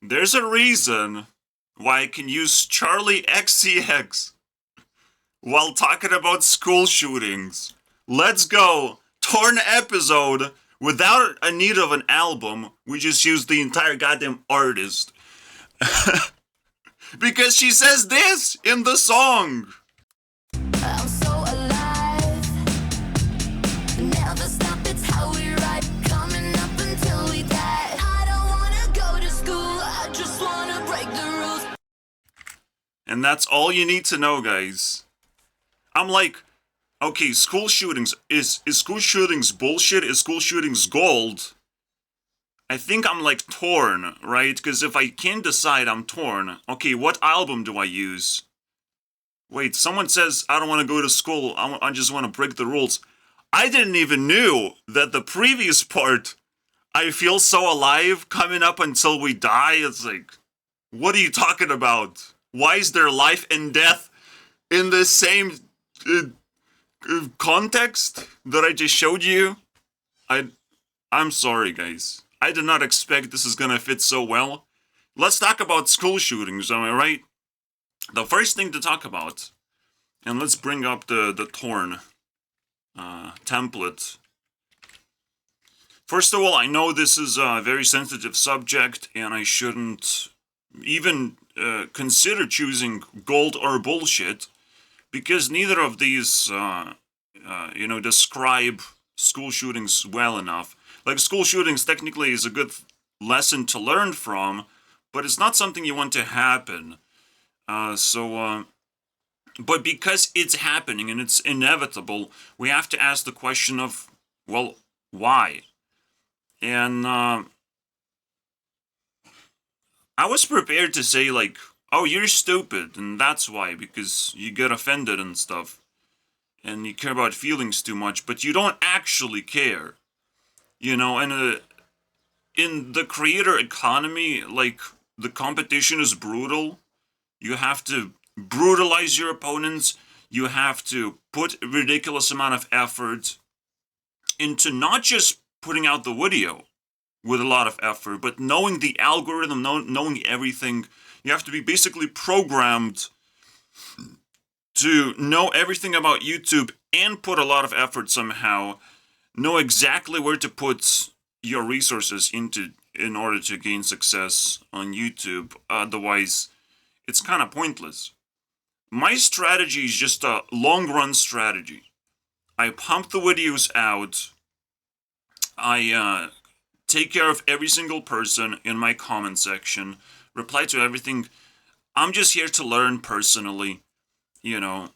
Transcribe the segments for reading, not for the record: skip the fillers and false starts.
There's a reason why I can use Charli XCX while talking about school shootings. Let's go. Torn episode without a need of an album. We just use the entire goddamn artist. Because she says this in the song. I'm so alive. Never stop, it's how we ride. Coming up until we die. I don't wanna go to school, I just wanna break the rules. And that's all you need to know, guys. I'm like, okay, school shootings, is school shootings bullshit? Is school shootings gold? I think I'm like torn, right? Because if I can't decide, I'm torn. Okay, what album do I use? Wait, someone says I don't want to go to school, I just want to break the rules. I didn't even knew that the previous part, I feel so alive, coming up until we die. It's like, what are you talking about? Why is there life and death in the same context that I just showed you? I'm sorry, guys. I did not expect this is gonna fit so well. Let's talk about school shootings, am I right? The first thing to talk about, and let's bring up the torn template. First of all, I know this is a very sensitive subject, and I shouldn't even consider choosing gold or bullshit, because neither of these, describe school shootings well enough. Like, school shootings technically is a good lesson to learn from, but it's not something you want to happen. But because it's happening and it's inevitable, we have to ask the question of, well, why? And I was prepared to say, like, oh, you're stupid, and that's why, because you get offended and stuff, and you care about feelings too much, but you don't actually care. You know, and in the creator economy, like, the competition is brutal. You have to brutalize your opponents. You have to put a ridiculous amount of effort into not just putting out the video with a lot of effort, but knowing the algorithm, knowing everything. You have to be basically programmed to know everything about YouTube and put a lot of effort somehow. Know exactly where to put your resources into in order to gain success on YouTube. Otherwise, it's kind of pointless. My strategy is just a long-run strategy. I pump the videos out. I take care of every single person in my comment section. Reply to everything. I'm just here to learn personally. You know,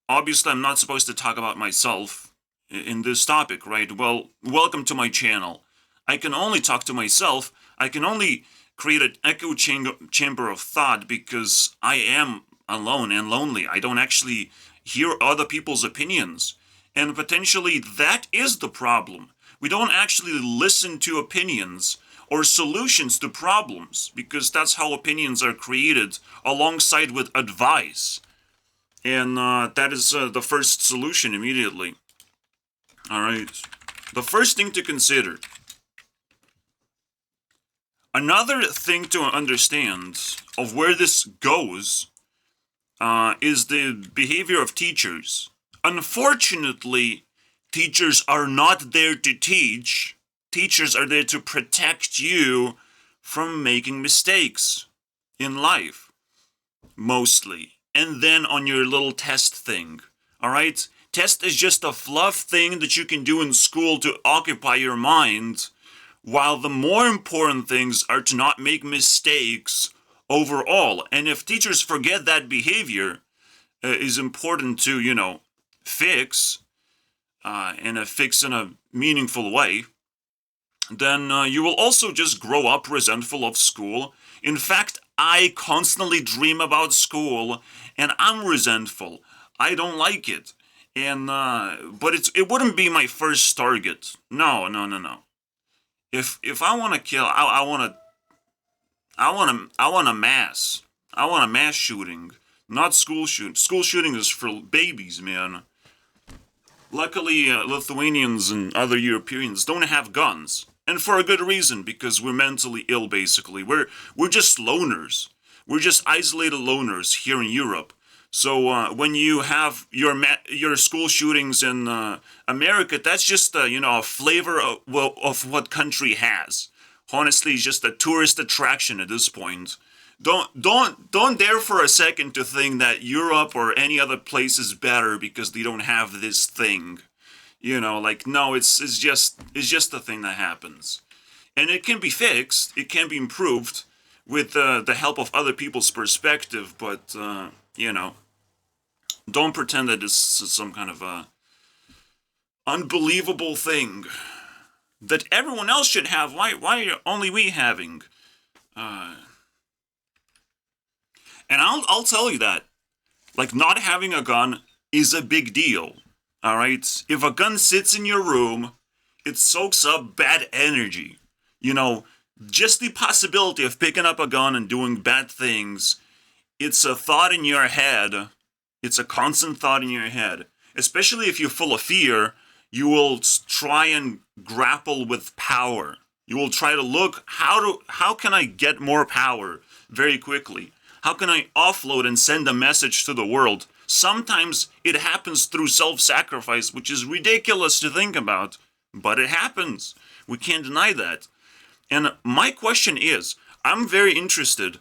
obviously I'm not supposed to talk about myself in this topic, right? Well, welcome to my channel. I can only talk to myself. I can only create an echo chamber of thought because I am alone and lonely. I don't actually hear other people's opinions. And potentially that is the problem. We don't actually listen to opinions or solutions to problems, because that's how opinions are created alongside with advice. And that is the first solution immediately. Alright. The first thing to consider. Another thing to understand of where this goes is the behavior of teachers. Unfortunately, teachers are not there to teach. Teachers are there to protect you from making mistakes in life, mostly. And then on your little test thing, alright? Test is just a fluff thing that you can do in school to occupy your mind, while the more important things are to not make mistakes overall. And if teachers forget that behavior is important to, fix, and fix in a meaningful way, then you will also just grow up resentful of school. In fact, I constantly dream about school, and I'm resentful. I don't like it. And but it wouldn't be my first target. No. If I want to kill, I want a mass. I want a mass shooting, not school shooting. School shooting is for babies, man. Luckily, Lithuanians and other Europeans don't have guns. and for a good reason, because we're mentally ill. Basically, we're just loners. We're just isolated loners here in Europe. So when you have your school shootings in America, that's just a flavor of what country has. Honestly, it's just a tourist attraction at this point. Don't dare for a second to think that Europe or any other place is better because they don't have this thing. No, it's just a thing that happens, and it can be fixed. It can be improved with the help of other people's perspective, but don't pretend that this is some kind of unbelievable thing that everyone else should have. Why are only we having? And I'll tell you that, like, not having a gun is a big deal. All right, if a gun sits in your room, it soaks up bad energy. Just the possibility of picking up a gun and doing bad things, it's a thought in your head. It's a constant thought in your head. Especially if you're full of fear, you will try and grapple with power. You will try to look, how can I get more power very quickly? How can I offload and send a message to the world? Sometimes it happens through self-sacrifice, which is ridiculous to think about, but it happens. We can't deny that. And my question is, I'm very interested,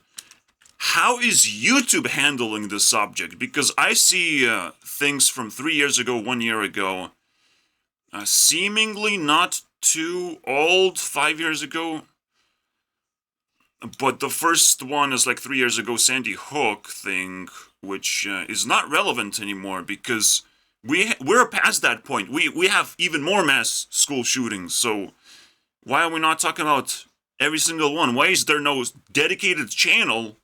how is YouTube handling this subject? Because I see things from 3 years ago, 1 year ago, seemingly not too old, 5 years ago. But the first one is like 3 years ago, Sandy Hook thing, which is not relevant anymore because we're past that point. We have even more mass school shootings. So why are we not talking about every single one? Why is there no dedicated channel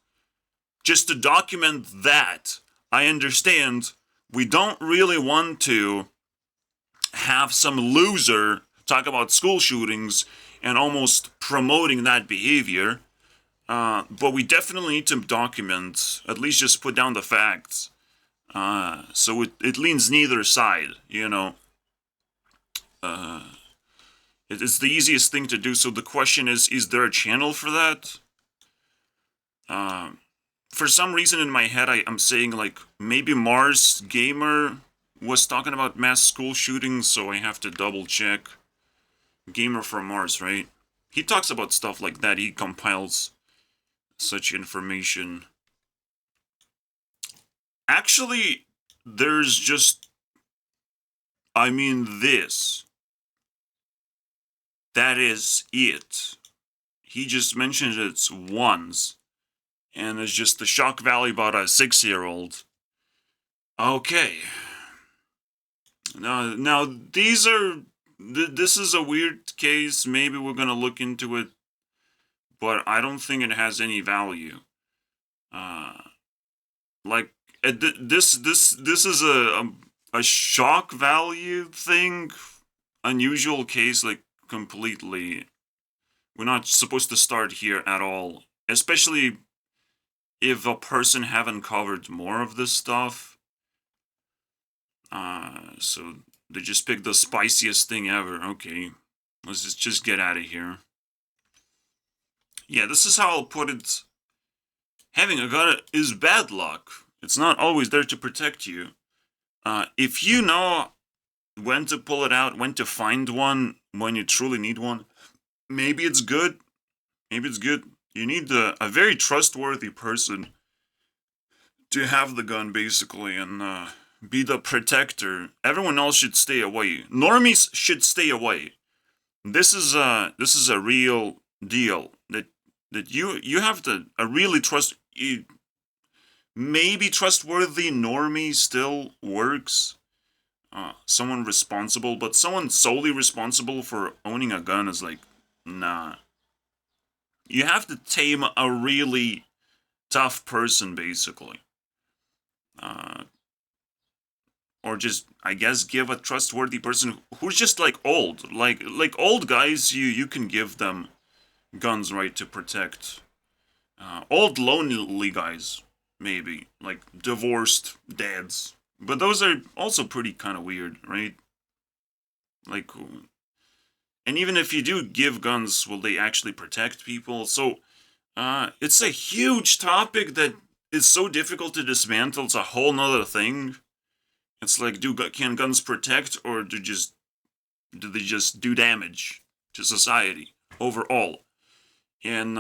just to document that? I understand we don't really want to have some loser talk about school shootings and almost promoting that behavior. But we definitely need to document, at least just put down the facts. So it leans neither side, It's the easiest thing to do. So the question is there a channel for that? For some reason in my head, I'm saying, like, maybe Mars Gamer was talking about mass school shootings, so I have to double check. Gamer from Mars, right? He talks about stuff like that. He compiles such information. Actually, there's just, this. That is it. He just mentioned it once. And it's just the shock value about a 6-year-old. Okay. Now these are, this is a weird case. Maybe we're gonna look into it, but I don't think it has any value. This is a shock value thing, unusual case, like, completely. We're not supposed to start here at all, especially if a person haven't covered more of this stuff. So they just picked the spiciest thing ever. Okay, let's just get out of here. Yeah, this is how I'll put it. Having a gun is bad luck. It's not always there to protect you. If you know when to pull it out, when to find one, when you truly need one, maybe it's good. Maybe it's good. You need a very trustworthy person to have the gun, basically, and be the protector. Everyone else should stay away. Normies should stay away. This is a real deal. That you have to really trust. Maybe trustworthy normie still works. Someone responsible, but someone solely responsible for owning a gun is like, nah. You have to tame a really tough person, basically. Or just, I guess, give a trustworthy person who's just, like, old. Like old guys, you can give them guns, right, to protect. Old lonely guys, maybe. Like divorced dads. But those are also pretty kind of weird, right? Like, And even if you do give guns, will they actually protect people? So it's a huge topic that is so difficult to dismantle. It's a whole nother thing. It's like, can guns protect, or do they just do damage to society overall? And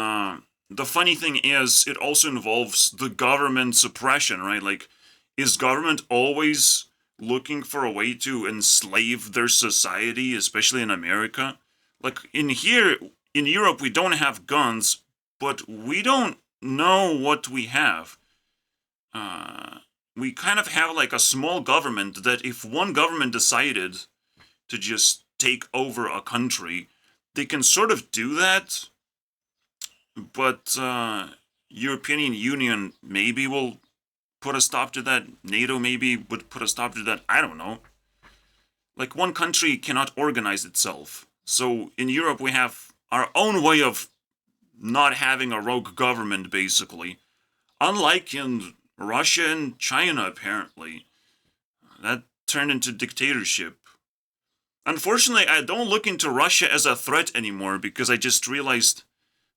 the funny thing is, it also involves the government suppression, right? Like, is government always looking for a way to enslave their society, especially in America? Like, in Europe, we don't have guns, but we don't know what we have. We kind of have like a small government that if one government decided to just take over a country, they can sort of do that, but European Union maybe will put a stop to that. NATO maybe would put a stop to that. I don't know. Like, one country cannot organize itself. So in Europe, we have our own way of not having a rogue government, basically. Unlike in Russia and China, apparently. That turned into dictatorship. Unfortunately, I don't look into Russia as a threat anymore, because I just realized,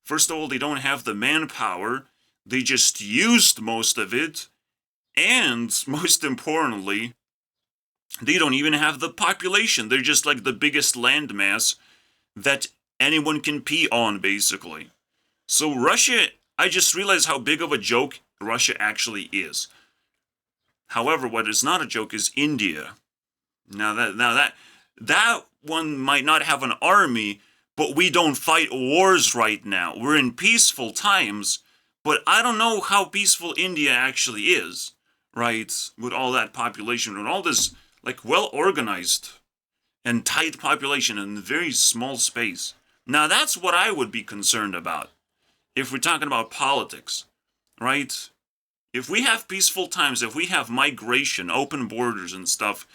first of all, they don't have the manpower. They just used most of it. And, most importantly, they don't even have the population. They're just like the biggest landmass that anyone can pee on, basically. So Russia, I just realized how big of a joke Russia actually is. However, what is not a joke is India. Now that one might not have an army, but we don't fight wars right now. We're in peaceful times, but I don't know how peaceful India actually is, right? With all that population and all this, like, well-organized and tight population in a very small space. Now that's what I would be concerned about if we're talking about politics, right? If we have peaceful times, if we have migration, open borders and stuff,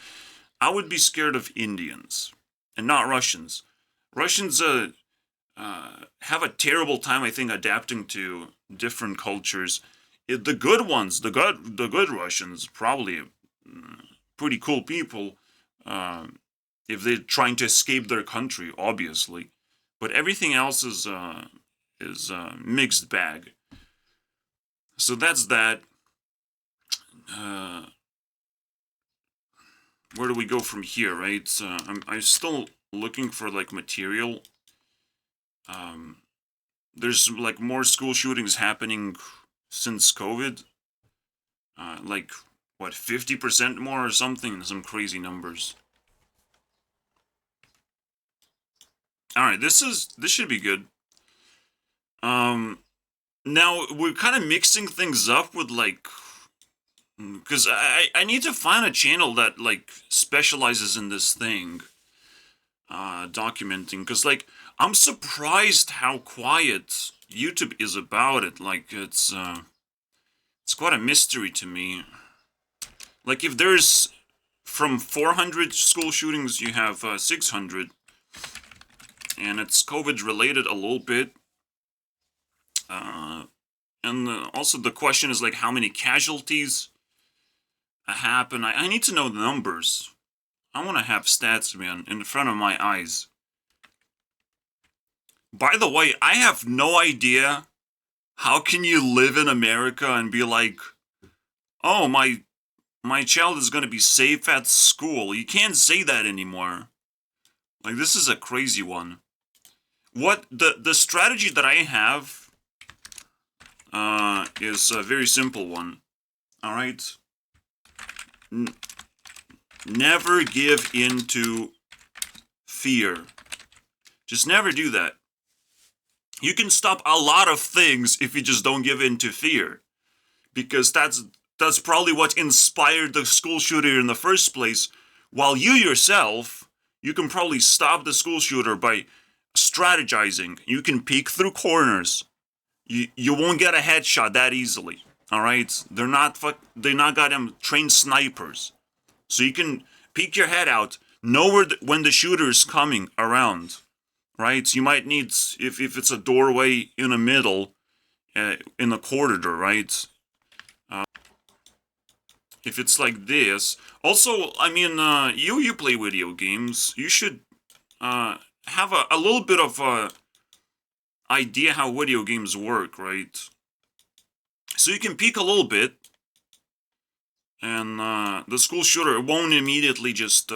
I would be scared of Indians and not Russians. Russians have a terrible time, I think, adapting to different cultures. The good ones, the good Russians, probably pretty cool people. If they're trying to escape their country, obviously, but everything else is mixed bag. So that's that. Where do we go from here, right? I'm still looking for, like, material. There's, like, more school shootings happening since COVID. Like, what, 50% more or something? Some crazy numbers. Alright, this should be good. Now, we're kind of mixing things up with, like, because I need to find a channel that, like, specializes in this thing, documenting, because, like, I'm surprised how quiet YouTube is about it. Like, it's quite a mystery to me. Like, if there's, from 400 school shootings, you have 600, and it's COVID related a little bit. And also the question is, like, how many casualties happen. I need to know the numbers. I want to have stats, man, in front of my eyes. By the way, I have no idea how can you live in America and be like, oh, my child is going to be safe at school. You can't say that anymore. Like, this is a crazy one. What the strategy that I have is a very simple one. All right. Never give in to fear. Just never do that. You can stop a lot of things if you just don't give in to fear. Because that's probably what inspired the school shooter in the first place. While you yourself, you can probably stop the school shooter by strategizing. You can peek through corners. You won't get a headshot that easily. All right, they're not goddamn trained snipers, so you can peek your head out, know when the shooter is coming around, right? You might need, if it's a doorway in the middle, in the corridor, right? If it's like this. Also, I mean, you play video games. You should have a little bit of a idea how video games work, right? So you can peek a little bit, and the school shooter won't immediately just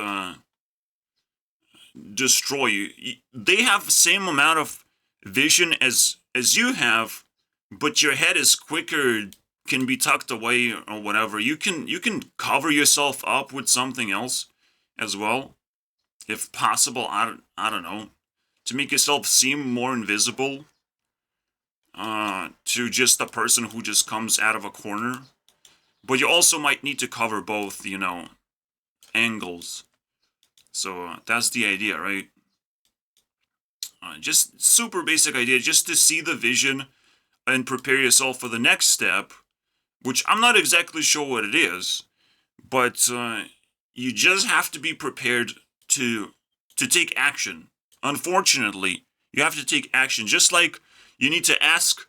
destroy you. They have the same amount of vision as you have, but your head is quicker, can be tucked away or whatever. You can cover yourself up with something else as well, if possible. I don't know, to make yourself seem more invisible to just the person who just comes out of a corner. But you also might need to cover both, angles. So that's the idea, right? Just super basic idea, just to see the vision and prepare yourself for the next step, which I'm not exactly sure what it is, but you just have to be prepared to take action. Unfortunately, you have to take action, just like you need to ask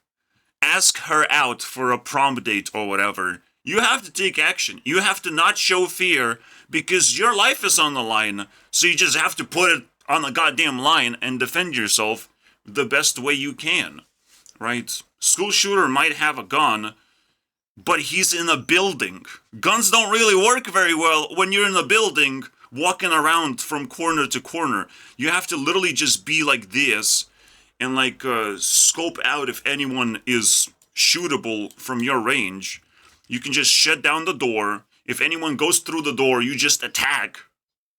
her out for a prom date or whatever. You have to take action. You have to not show fear because your life is on the line. So you just have to put it on the goddamn line and defend yourself the best way you can, right? School shooter might have a gun, but he's in a building. Guns don't really work very well when you're in a building walking around from corner to corner. You have to literally just be like this and like scope out if anyone is shootable from your range. You can just shut down the door. If anyone goes through the door, you just attack.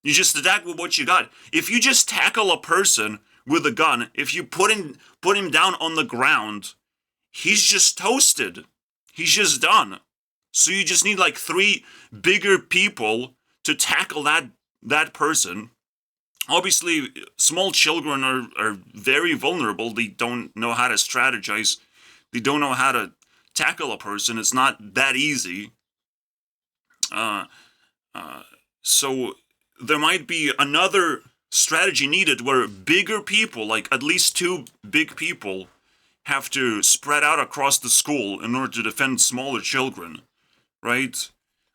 You just attack with what you got. If you just tackle a person with a gun, if you put him down on the ground, he's just toasted. He's just done. So you just need like 3 bigger people to tackle that person. Obviously, small children are very vulnerable. They don't know how to strategize. They don't know how to tackle a person. It's not that easy. So there might be another strategy needed where bigger people, like at least 2 big people, have to spread out across the school in order to defend smaller children, right?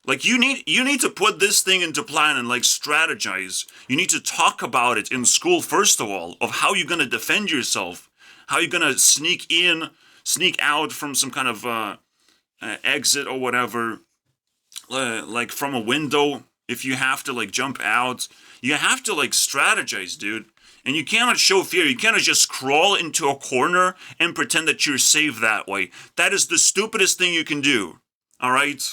Like you need to put this thing into plan and like strategize. You need to talk about it in school first of all, of how you're gonna defend yourself, how you're gonna sneak out from some kind of exit or whatever, like from a window. If you have to like jump out, you have to like strategize, dude. And you cannot show fear. You cannot just crawl into a corner and pretend that you're safe that way. That is the stupidest thing you can do. All right?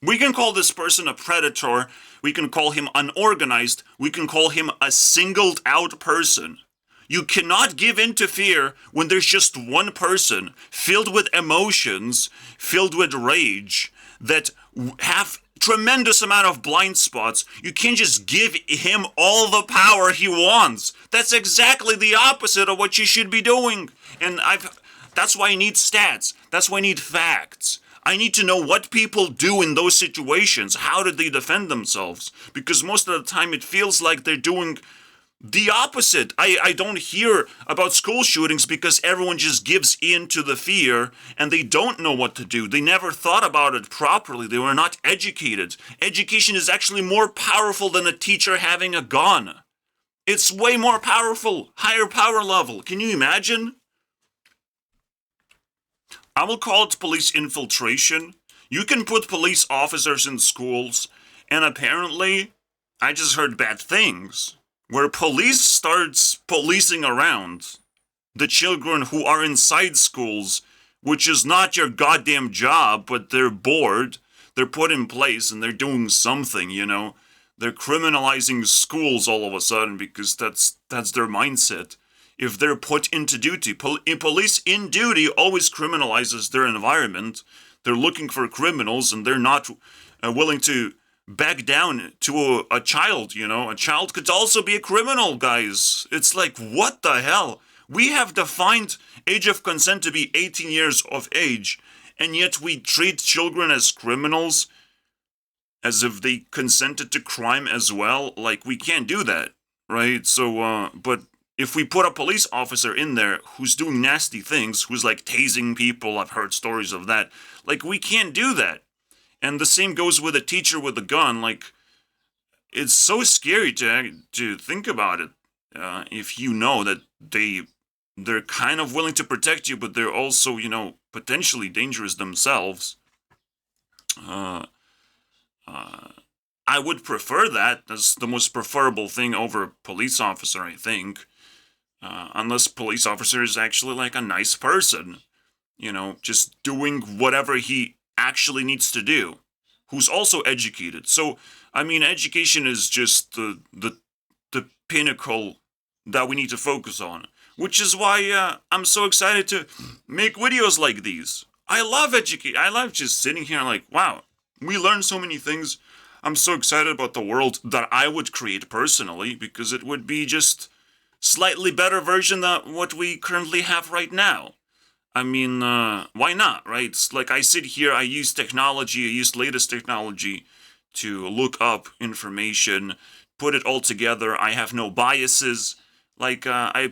We can call this person a predator. We can call him unorganized. We can call him a singled out person. You cannot give in to fear when there's just one person filled with emotions, filled with rage, that have tremendous amount of blind spots. You can't just give him all the power he wants. That's exactly the opposite of what you should be doing. And that's why I need stats. That's why I need facts. I need to know what people do in those situations. How did they defend themselves? Because most of the time it feels like they're doing the opposite. I don't hear about school shootings because everyone just gives in to the fear and they don't know what to do. They never thought about it properly. They were not educated. Education is actually more powerful than a teacher having a gun. It's way more powerful, higher power level. Can you imagine? I will call it police infiltration. You can put police officers in schools, and apparently, I just heard bad things, where police starts policing around the children who are inside schools, which is not your goddamn job, but they're bored, they're put in place, and they're doing something, They're criminalizing schools all of a sudden because that's their mindset. If they're put into duty, police in duty always criminalizes their environment. They're looking for criminals, and they're not willing to back down to a child, A child could also be a criminal, guys. It's like, what the hell? We have defined age of consent to be 18 years of age, and yet we treat children as criminals, as if they consented to crime as well. Like, we can't do that, right? So, but if we put a police officer in there who's doing nasty things, who's like tasing people, I've heard stories of that, like, we can't do that. And the same goes with a teacher with a gun. Like, it's so scary to think about it. If you know that they're kind of willing to protect you, but they're also, potentially dangerous themselves. Uh, I would prefer that as the most preferable thing over a police officer, I think. Unless police officer is actually like a nice person, just doing whatever he actually needs to do, who's also educated. So, I mean, education is just the pinnacle that we need to focus on, which is why I'm so excited to make videos like these. I love educate. I love just sitting here like, wow, we learned so many things. I'm so excited about the world that I would create personally, because it would be just slightly better version than what we currently have right now. I mean, why not, right? It's like I sit here, I use technology, I use latest technology to look up information, put it all together. I have no biases. Like, I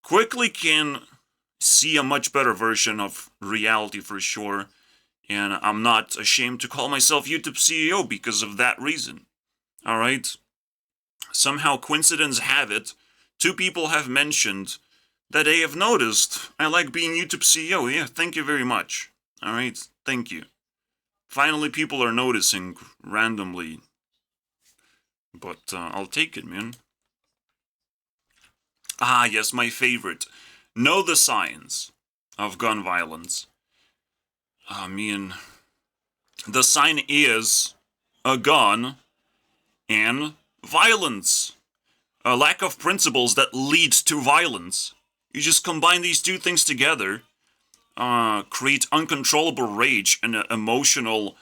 quickly can see a much better version of reality for sure. And I'm not ashamed to call myself YouTube CEO because of that reason. Alright? Somehow, coincidence have it, 2 people have mentioned that they have noticed I like being YouTube CEO. Yeah, thank you very much. Alright? Thank you. Finally, people are noticing randomly. But I'll take it, man. Ah, yes, my favorite. Know the signs of gun violence. I mean, the sign is a gun and violence. A lack of principles that leads to violence. You just combine these 2 things together, create uncontrollable rage and emotional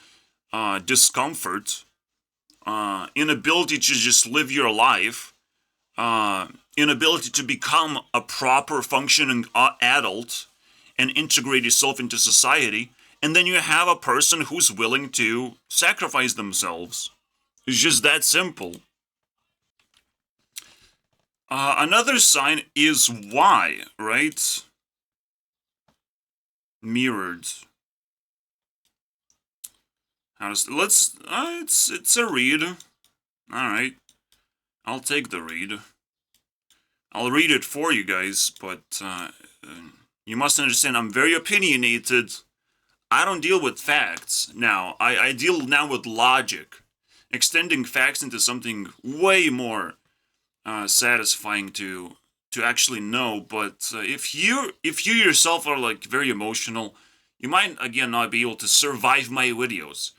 discomfort, inability to just live your life, inability to become a proper functioning adult and integrate yourself into society, and then you have a person who's willing to sacrifice themselves. It's just that simple. Another sign is why, right? Mirrored. It's a read. Alright. I'll take the read. I'll read it for you guys, but you must understand I'm very opinionated. I don't deal with facts now. I deal now with logic. Extending facts into something way more satisfying to actually know. But if you yourself are like very emotional, you might again not be able to survive my videos.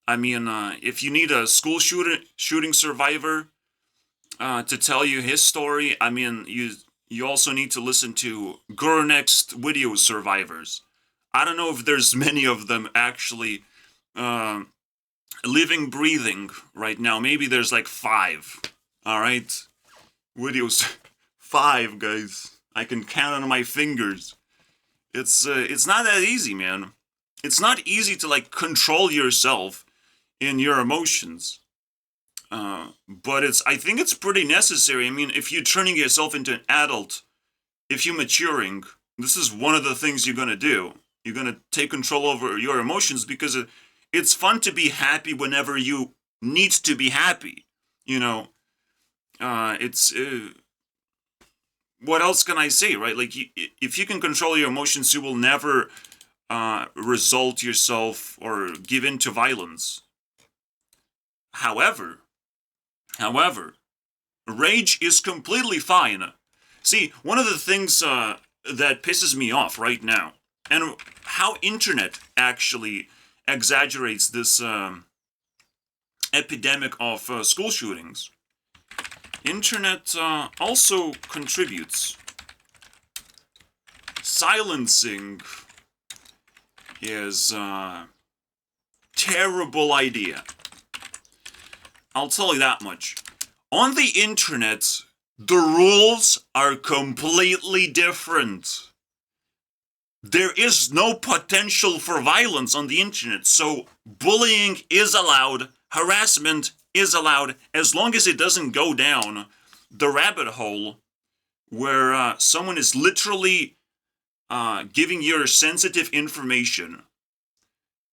I mean, if you need a school shooting survivor to tell you his story, I mean, you also need to listen to Gurunext video survivors. I don't know if there's many of them actually living, breathing right now. Maybe there's like 5. All right, videos 5, guys. I can count on my fingers. It's not that easy, man. It's not easy to like control yourself in your emotions. But I think it's pretty necessary. I mean, if you're turning yourself into an adult, if you're maturing, this is one of the things you're gonna do. You're gonna take control over your emotions because it's fun to be happy whenever you need to be happy. What else can I say, right? Like, if you can control your emotions, you will never result yourself or give in to violence. However, rage is completely fine. See, one of the things that pisses me off right now, and how internet actually exaggerates this epidemic of school shootings. Internet also contributes. Silencing is a terrible idea. I'll tell you that much. On the internet, the rules are completely different. There is no potential for violence on the internet, so bullying is allowed, harassment is allowed, as long as it doesn't go down the rabbit hole where someone is literally giving your sensitive information,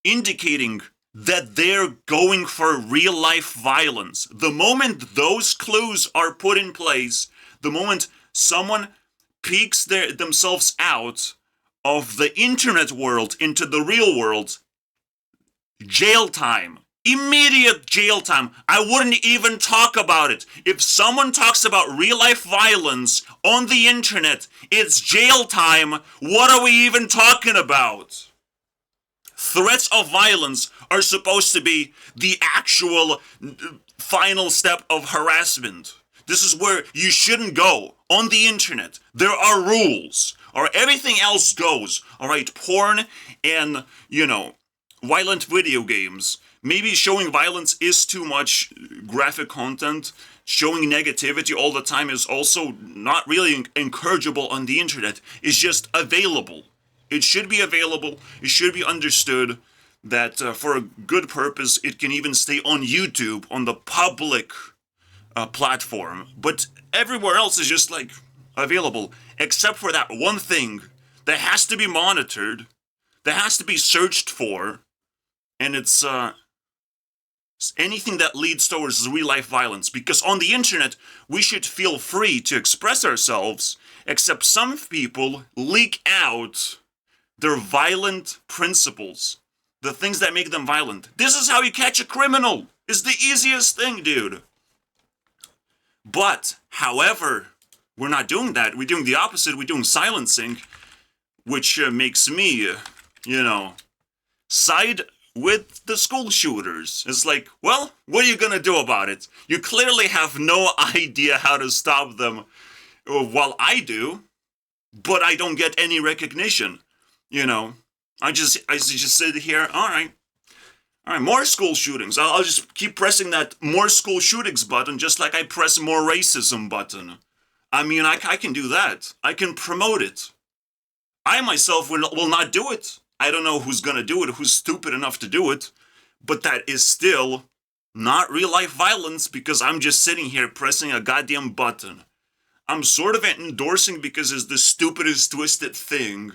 indicating that they're going for real life violence. The moment those clues are put in place, the moment someone peeks themselves out of the internet world into the real world, jail time. Immediate jail time. I wouldn't even talk about it. If someone talks about real life violence on the internet, it's jail time. What are we even talking about? Threats of violence are supposed to be the actual final step of harassment. This is where you shouldn't go. On the internet, there are rules. Or everything else goes. Alright, porn and, violent video games. Maybe showing violence is too much graphic content. Showing negativity all the time is also not really encourageable on the internet. It's just available. It should be available. It should be understood that for a good purpose, it can even stay on YouTube, on the public platform. But everywhere else is just like available, except for that one thing that has to be monitored, that has to be searched for, and it's anything that leads towards real life violence. Because on the internet, we should feel free to express ourselves, except some people leak out their violent principles, the things that make them violent. This is how you catch a criminal. It's the easiest thing, dude. But, however, we're not doing that. We're doing the opposite. We're doing silencing, which makes me, side with the school shooters. It's like, well, what are you gonna do about it? You clearly have no idea how to stop them. Well, I do, but I don't get any recognition. I just sit here. All right, more school shootings. I'll just keep pressing that more school shootings button, just like I press more racism button. I mean, I can do that. I can promote it. I myself will not do it. I don't know who's gonna do it, who's stupid enough to do it, but that is still not real life violence because I'm just sitting here pressing a goddamn button. I'm sort of endorsing because it's the stupidest, twisted thing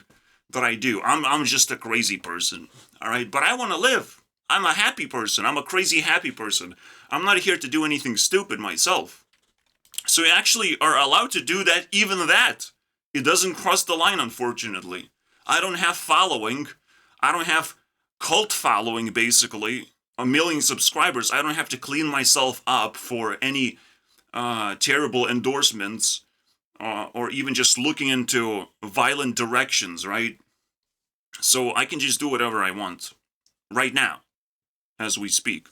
that I do. I'm just a crazy person, all right? But I want to live. I'm a happy person. I'm a crazy happy person. I'm not here to do anything stupid myself. So you actually are allowed to do that, even that. It doesn't cross the line, unfortunately. I don't have following. I don't have cult following, basically. 1 million subscribers. I don't have to clean myself up for any terrible endorsements or even just looking into violent directions, right? So I can just do whatever I want right now, as we speak.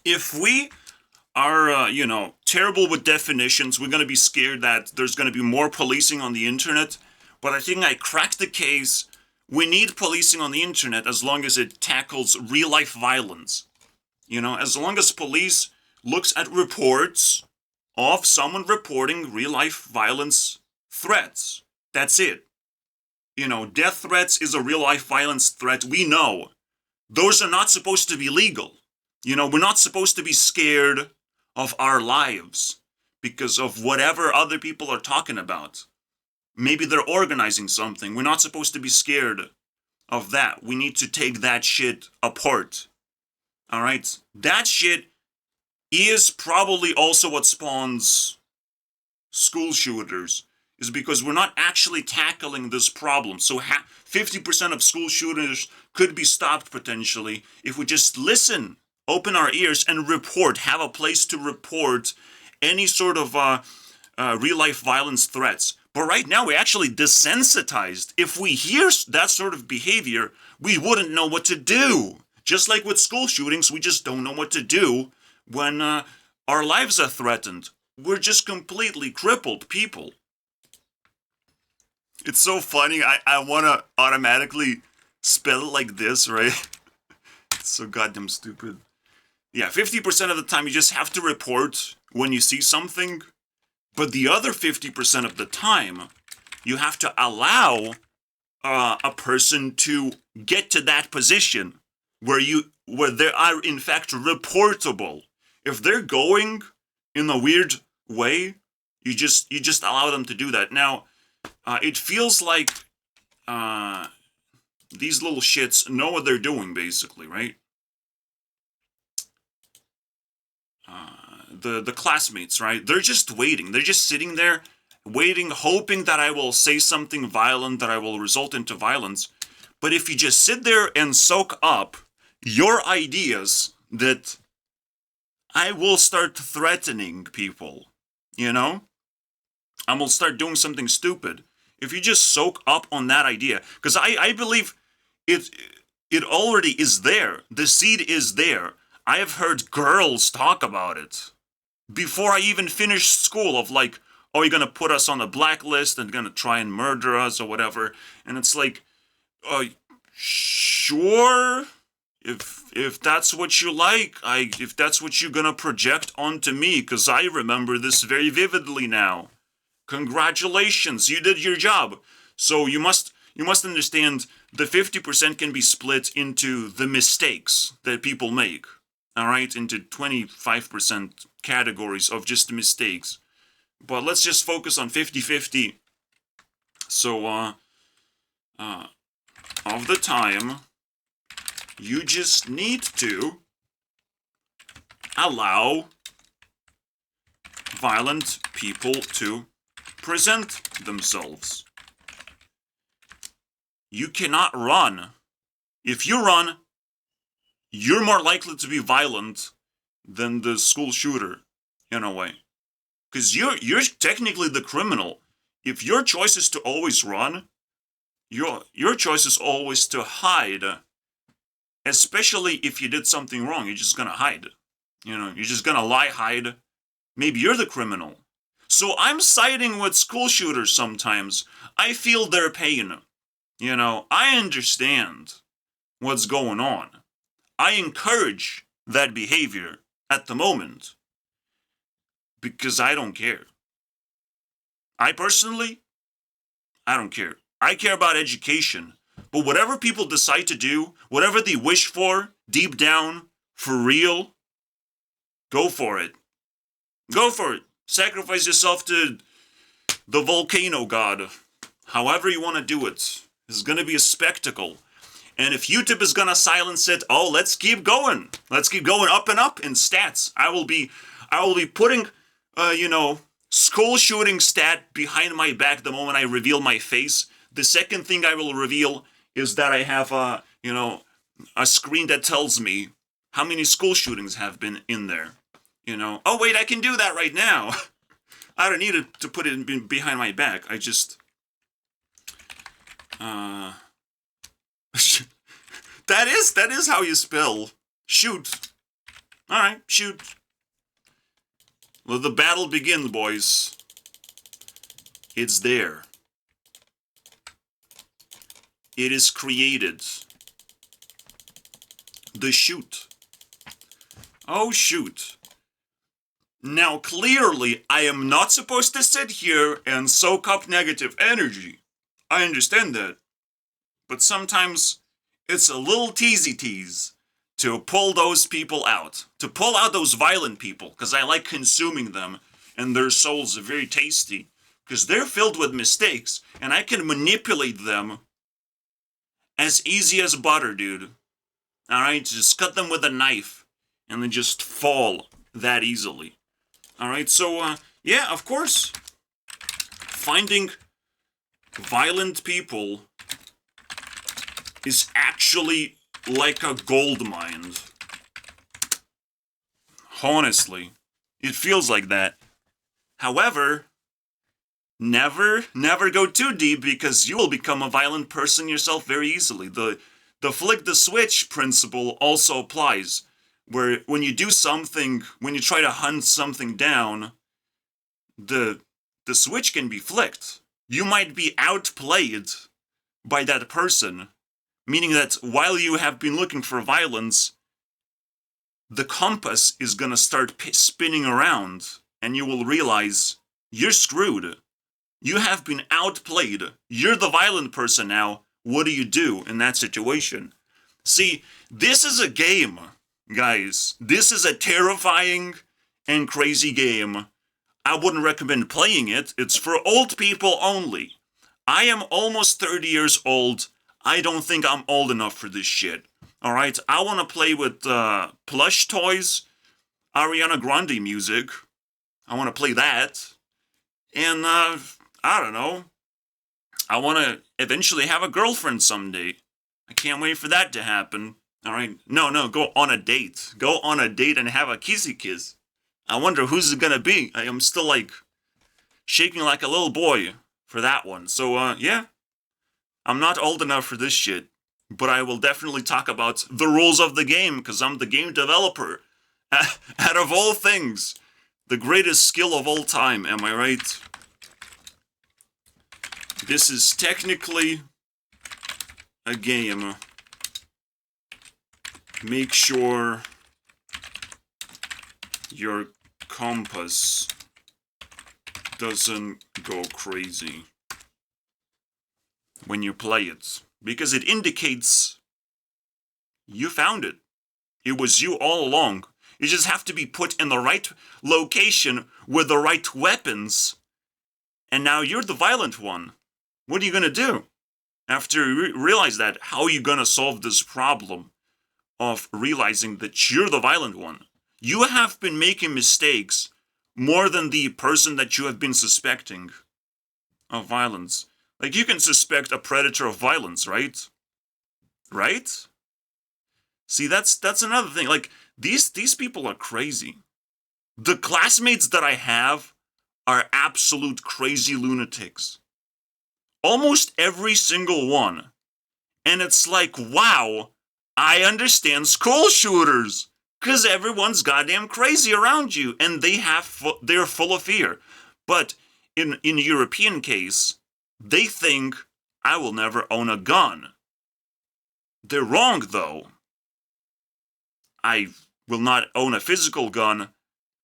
If we are, terrible with definitions, we're going to be scared that there's going to be more policing on the internet. But I think I cracked the case. We need policing on the internet as long as it tackles real-life violence. As long as police looks at reports of someone reporting real-life violence threats. That's it. Death threats is a real-life violence threat. We know. Those are not supposed to be legal. We're not supposed to be scared of our lives because of whatever other people are talking about. Maybe they're organizing something. We're not supposed to be scared of that. We need to take that shit apart. All right? That shit is probably also what spawns school shooters, is because we're not actually tackling this problem. So 50% of school shooters could be stopped potentially if we just listen, open our ears, and report, have a place to report any sort of real-life violence threats. But right now, we're actually desensitized. If we hear that sort of behavior, we wouldn't know what to do. Just like with school shootings, we just don't know what to do when our lives are threatened. We're just completely crippled people. It's so funny. I want to automatically spell it like this, right? It's so goddamn stupid. Yeah, 50% of the time you just have to report when you see something. But the other 50% of the time, you have to allow a person to get to that position where they are in fact reportable. If they're going in a weird way, you just allow them to do that. Now, it feels like these little shits know what they're doing, basically, right? The classmates, right? They're just waiting. They're just sitting there, waiting, hoping that I will say something violent, that I will result into violence. But if you just sit there and soak up your ideas, that I will start threatening people, you know? I will start doing something stupid. If you just soak up on that idea, because I believe it already is there. The seed is there. I have heard girls talk about it before I even finished school, of like, oh, you're gonna put us on a blacklist and gonna try and murder us or whatever. And it's like, sure, if that's what you like, if that's what you're gonna project onto me, because I remember this very vividly now. Congratulations, you did your job. So you must understand the 50% can be split into the mistakes that people make. All right, into 25% categories of just mistakes. But let's just focus on 50-50. So, of the time, you just need to allow violent people to present themselves. You cannot run. If you run, you're more likely to be violent than the school shooter, in a way. Because you're technically the criminal. If your choice is to always run, your choice is always to hide. Especially if you did something wrong, you're just gonna hide. You know, you're just gonna lie, hide. Maybe you're the criminal. So I'm siding with school shooters sometimes. I feel their pain. You know, I understand what's going on. I encourage that behavior at the moment because I don't care. I personally, I don't care. I care about education. But whatever people decide to do, whatever they wish for, deep down, for real, go for it. Go for it. Sacrifice yourself to the volcano god. However you want to do it. It's going to be a spectacle. And if YouTube is going to silence it, oh, let's keep going. Let's keep going up and up in stats. I will be putting, school shooting stat behind my back the moment I reveal my face. The second thing I will reveal is that I have a screen that tells me how many school shootings have been in there. You know, oh wait, I can do that right now. I don't need to put it behind my back. I just, that is how you spell shoot. All right, shoot. Let the battle begin, boys. It's there. It is created. The shoot. Oh, shoot. Now, clearly, I am not supposed to sit here and soak up negative energy. I understand that. But sometimes, it's a little teasy-tease to pull those people out. To pull out those violent people, because I like consuming them, and their souls are very tasty. Because they're filled with mistakes, and I can manipulate them as easy as butter, dude. Alright, just cut them with a knife, and they just fall that easily. Alright, so, yeah, of course, finding violent people is actually like a gold mine. Honestly, it feels like that. However, never go too deep because you will become a violent person yourself very easily. The flick the switch principle also applies. Where when you do something, when you try to hunt something down, the switch can be flicked. You might be outplayed by that person, meaning that while you have been looking for violence, the compass is gonna start spinning around, and you will realize you're screwed. You have been outplayed. You're the violent person now. What do you do in that situation? See, this is a game. Guys, this is a terrifying and crazy game. I wouldn't recommend playing it. It's for old people only. I am almost 30 years old. I don't think I'm old enough for this shit. Alright? I want to play with plush toys, Ariana Grande music. I want to play that. And, I don't know. I want to eventually have a girlfriend someday. I can't wait for that to happen. Alright? No, go on a date. Go on a date and have a kissy kiss. I wonder who's it gonna be. I am still, like, shaking like a little boy for that one. So, yeah. I'm not old enough for this shit. But I will definitely talk about the rules of the game, because I'm the game developer. Out of all things, the greatest skill of all time, am I right? This is technically a game. Make sure your compass doesn't go crazy when you play it, because it indicates you found it. It was you all along. You just have to be put in the right location with the right weapons, and now you're the violent one. What are you gonna do? After you realize that, how are you gonna solve this problem of realizing that you're the violent one? You have been making mistakes more than the person that you have been suspecting of violence. Like, you can suspect a predator of violence, right? Right? See, that's another thing. Like, these people are crazy. The classmates that I have are absolute crazy lunatics. Almost every single one. And it's like, wow, I understand school shooters. Because everyone's goddamn crazy around you. And they're full of fear. But in a European case, they think I will never own a gun. They're wrong, though. I will not own a physical gun,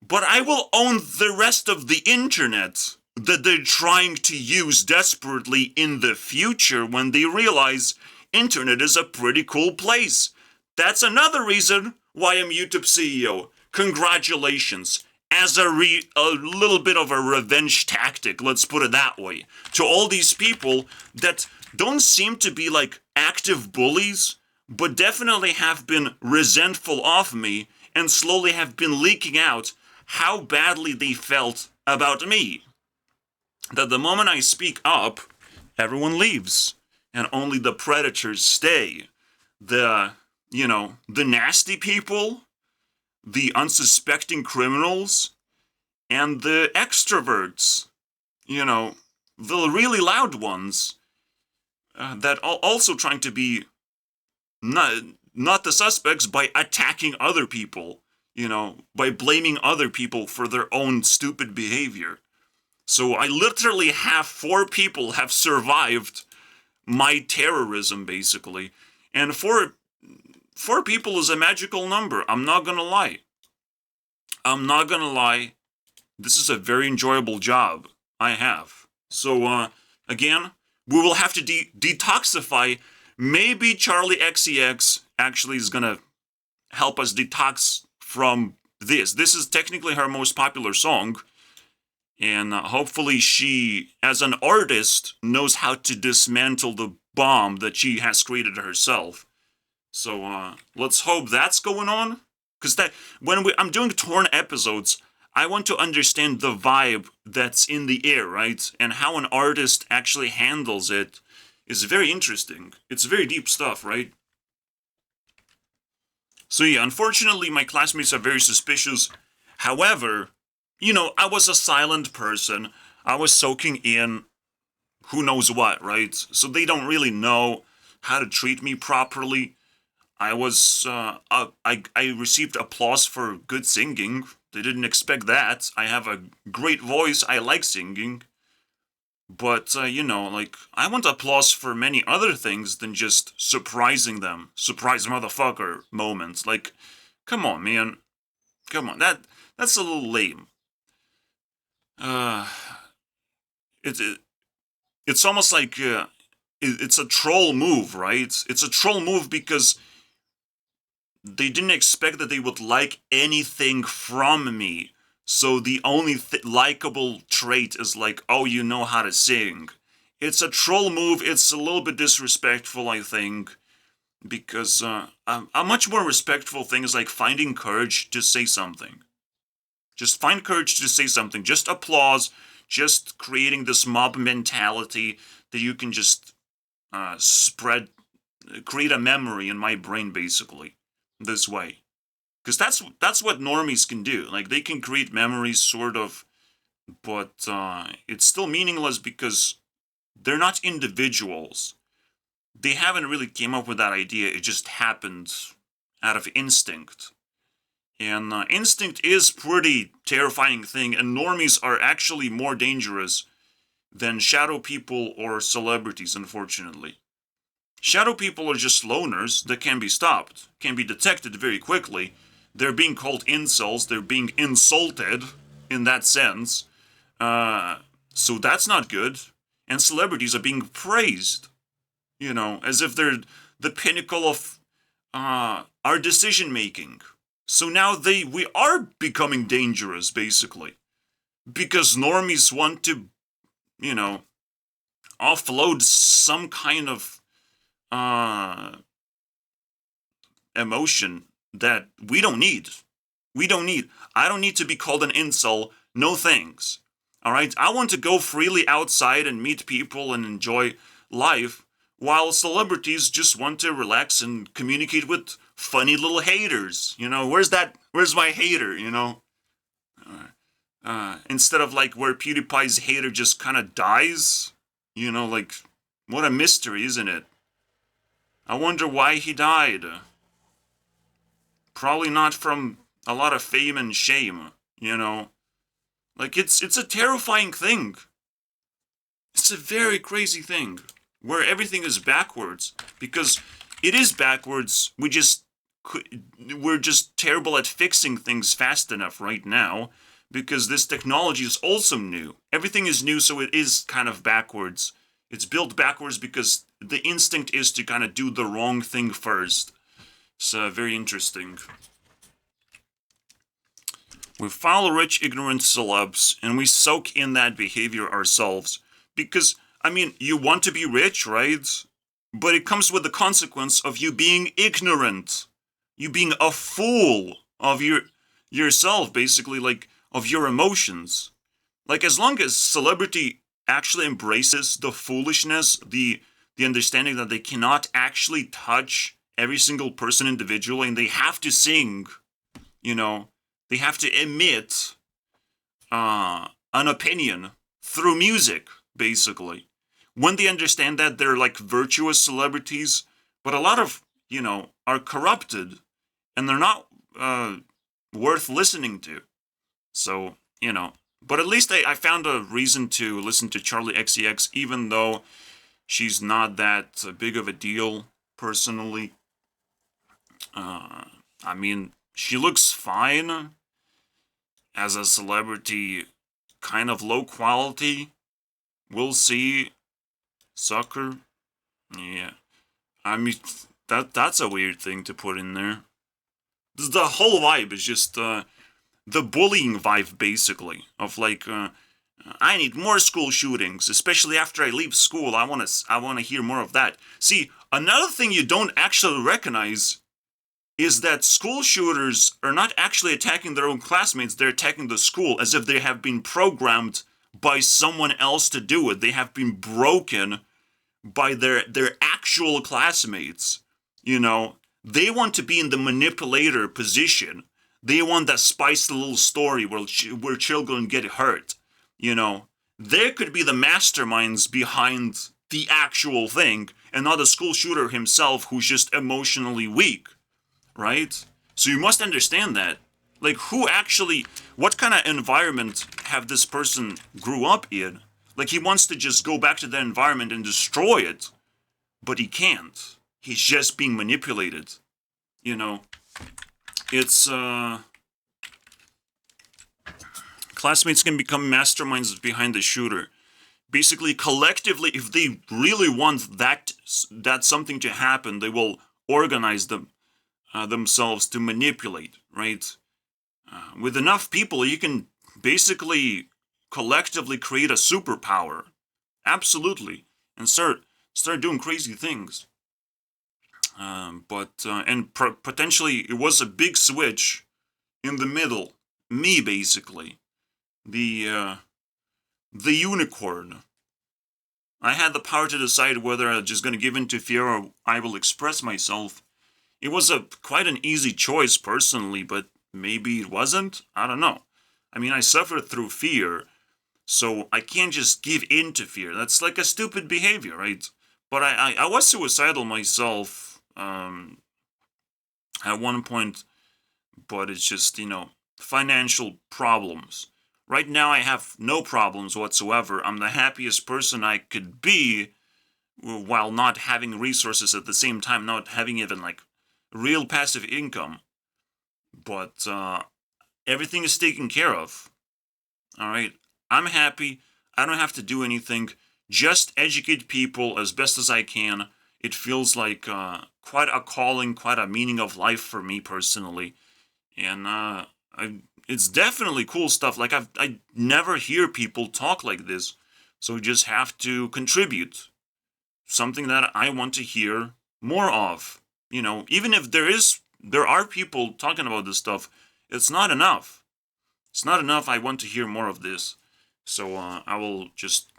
but I will own the rest of the internet that they're trying to use desperately in the future when they realize internet is a pretty cool place. That's another reason why I'm YouTube CEO. Congratulations. As a little bit of a revenge tactic, let's put it that way, to all these people that don't seem to be like active bullies, but definitely have been resentful of me and slowly have been leaking out how badly they felt about me. That the moment I speak up, everyone leaves, and only the predators stay. The nasty people, the unsuspecting criminals, and the extroverts, the really loud ones, that also trying to be not the suspects by attacking other people, by blaming other people for their own stupid behavior. So I literally have 4 people have survived my terrorism, basically. And 4 people is a magical number. I'm not gonna lie. This is a very enjoyable job I have. So, again, we will have to detoxify. Maybe Charli XCX actually is gonna help us detox from this. This is technically her most popular song. And hopefully she, as an artist, knows how to dismantle the bomb that she has created herself. So, let's hope that's going on. Because I'm doing torn episodes, I want to understand the vibe that's in the air, right? And how an artist actually handles it is very interesting. It's very deep stuff, right? So yeah, unfortunately, my classmates are very suspicious. However, I was a silent person. I was soaking in who knows what, right? So they don't really know how to treat me properly. I received applause for good singing. They didn't expect that. I have a great voice. I like singing. But, I want applause for many other things than just surprising them. Surprise motherfucker moments. Like, come on, man. Come on. That's a little lame. It's almost like, it's a troll move, right? It's a troll move because they didn't expect that they would like anything from me. So the only likable trait is like, oh, you know how to sing. it's a troll move. It's a little bit disrespectful, I think, because a much more respectful thing is like finding courage to say something. Just find courage to say something. Just applause. Just creating this mob mentality that you can just create a memory in my brain, basically, this way. Because that's what normies can do. Like, they can create memories, sort of, but it's still meaningless because they're not individuals. They haven't really came up with that idea. It just happened out of instinct. And instinct is pretty terrifying thing, and normies are actually more dangerous than shadow people or celebrities, unfortunately. Shadow people are just loners that can be stopped, can be detected very quickly. They're being called incels, they're being insulted in that sense. So that's not good. And celebrities are being praised, as if they're the pinnacle of our decision making. So now we are becoming dangerous, basically. Because normies want to, offload some kind of emotion that we don't need. We don't need. I don't need to be called an incel. No thanks. Alright? I want to go freely outside and meet people and enjoy life, while celebrities just want to relax and communicate with funny little haters. Where's my hater, instead of like where PewDiePie's hater just kind of dies. What a mystery, isn't it? I wonder why he died. Probably not from a lot of fame and shame, it's a terrifying thing. It's a very crazy thing, where everything is backwards, because it is backwards. We're just terrible at fixing things fast enough right now, because this technology is also new. Everything is new, so it is kind of backwards. It's built backwards because the instinct is to kind of do the wrong thing first. It's very interesting. We follow rich, ignorant celebs, and we soak in that behavior ourselves. Because, you want to be rich, right? But it comes with the consequence of you being ignorant. You being a fool of yourself, basically, of your emotions. As long as celebrity actually embraces the foolishness, the understanding that they cannot actually touch every single person individually, and they have to sing, they have to emit an opinion through music, basically. When they understand that, they're virtuous celebrities, but a lot of, are corrupted, and they're not worth listening to. So, but at least I found a reason to listen to Charli XCX, even though she's not that big of a deal, personally. She looks fine as a celebrity, kind of low quality. We'll see. Sucker. Yeah. That's a weird thing to put in there. The whole vibe is just the bullying vibe, basically, of I need more school shootings, especially after I leave school. I want to hear more of that. See, another thing you don't actually recognize is that school shooters are not actually attacking their own classmates. They're attacking the school as if they have been programmed by someone else to do it. They have been broken by their actual classmates. They want to be in the manipulator position. They want that spicy little story where children get hurt. They could be the masterminds behind the actual thing, and not the school shooter himself, who's just emotionally weak, right? So you must understand that. What kind of environment have this person grew up in? He wants to just go back to that environment and destroy it, but he can't. He's just being manipulated. It's, classmates can become masterminds behind the shooter. Basically, collectively, if they really want that something to happen, they will organize themselves to manipulate, right? With enough people, you can basically collectively create a superpower. Absolutely. and start doing crazy things. Potentially it was a big switch in the middle. Me, basically, the unicorn. I had the power to decide whether I'm just going to give in to fear or I will express myself. It was quite an easy choice personally, but maybe it wasn't. I don't know. I mean, I suffered through fear, so I can't just give in to fear. That's like a stupid behavior, right? But I was suicidal myself at one point, but it's just, financial problems. Right now I have no problems whatsoever. I'm the happiest person I could be while not having resources at the same time, not having even like real passive income. But everything is taken care of. All right. I'm happy. I don't have to do anything. Just educate people as best as I can. It feels like quite a calling, quite a meaning of life for me personally. And it's definitely cool stuff. Like I never hear people talk like this. So you just have to contribute. Something that I want to hear more of. Even if there are people talking about this stuff, it's not enough. It's not enough. I want to hear more of this. So I will just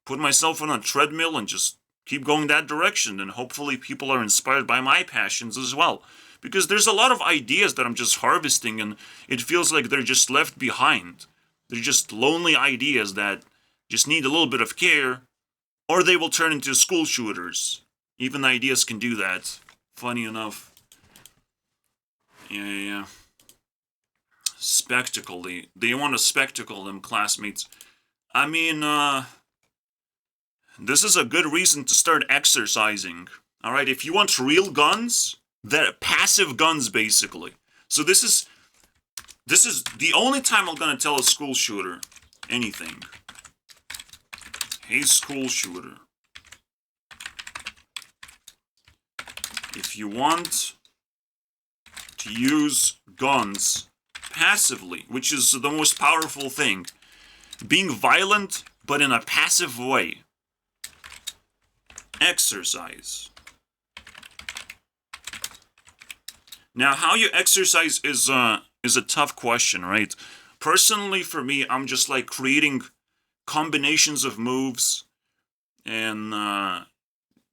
put myself on a treadmill and just keep going that direction. And hopefully people are inspired by my passions as well. Because there's a lot of ideas that I'm just harvesting and it feels like they're just left behind. They're just lonely ideas that just need a little bit of care, or they will turn into school shooters. Even ideas can do that. Funny enough. Yeah. Spectacle. They want to spectacle them classmates. I mean, this is a good reason to start exercising. Alright, if you want real guns, they're passive guns basically. So this is the only time I'm gonna tell a school shooter anything. Hey, school shooter. If you want to use guns passively, which is the most powerful thing, being violent but in a passive way, exercise. Now, how you exercise is a tough question, right? Personally, for me, I'm just like creating combinations of moves and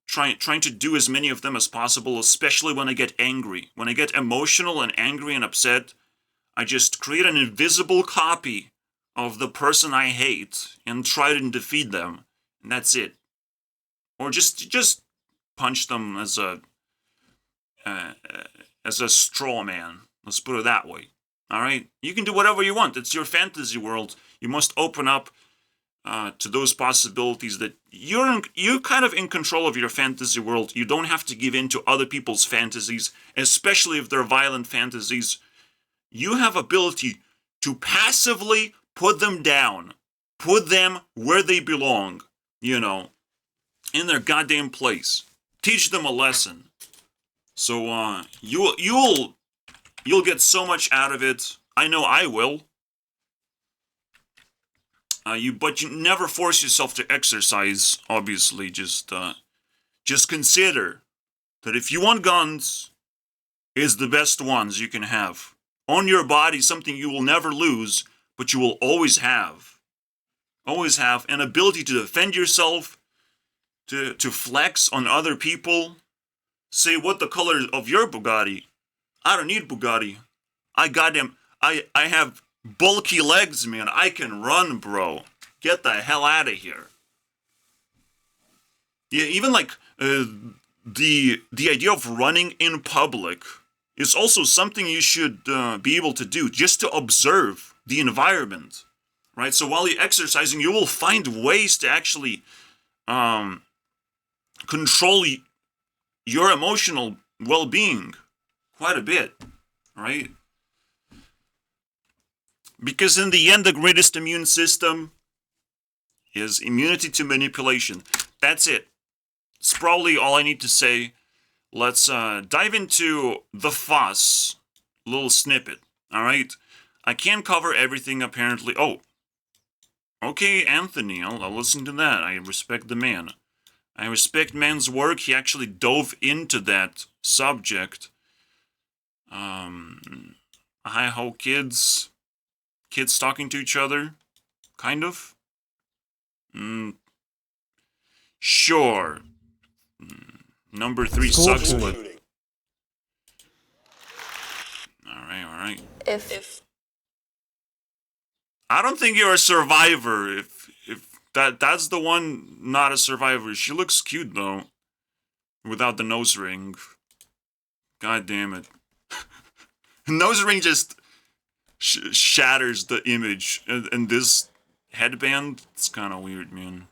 trying to do as many of them as possible, especially when I get angry. When I get emotional and angry and upset, I just create an invisible copy of the person I hate and try to defeat them, and that's it. Or just punch them as a straw man. Let's put it that way. All right, you can do whatever you want. It's your fantasy world. You must open up to those possibilities that you're kind of in control of your fantasy world. You don't have to give in to other people's fantasies, especially if they're violent fantasies. You have ability to passively put them down, put them where they belong, in their goddamn place. Teach them a lesson. So you'll get so much out of it. I know I will. But you never force yourself to exercise. Obviously, just consider that if you want guns, it's the best ones you can have on your body. Something you will never lose, but you will always have. Always have an ability to defend yourself, to flex on other people. Say, what the color of your Bugatti? I don't need Bugatti. I have bulky legs, man. I can run, bro. Get the hell out of here. Yeah, even like the idea of running in public is also something you should be able to do, just to observe the environment, right? So while you're exercising, you will find ways to actually control your emotional well-being quite a bit, right? Because in the end, the greatest immune system is immunity to manipulation. That's it. It's probably all I need to say. Let's dive into the fuss little snippet, all right? I can't cover everything, apparently. Oh, okay, Anthony, I'll listen to that. I respect the man. I respect man's work. He actually dove into that subject. Hi-ho kids. Kids talking to each other. Kind of. Sure. Number 3 sucks, but... Alright. If I don't think you're a survivor. If that's the one not a survivor. She looks cute though. Without the nose ring. God damn it. Nose ring just shatters the image. And this headband, it's kind of weird, man.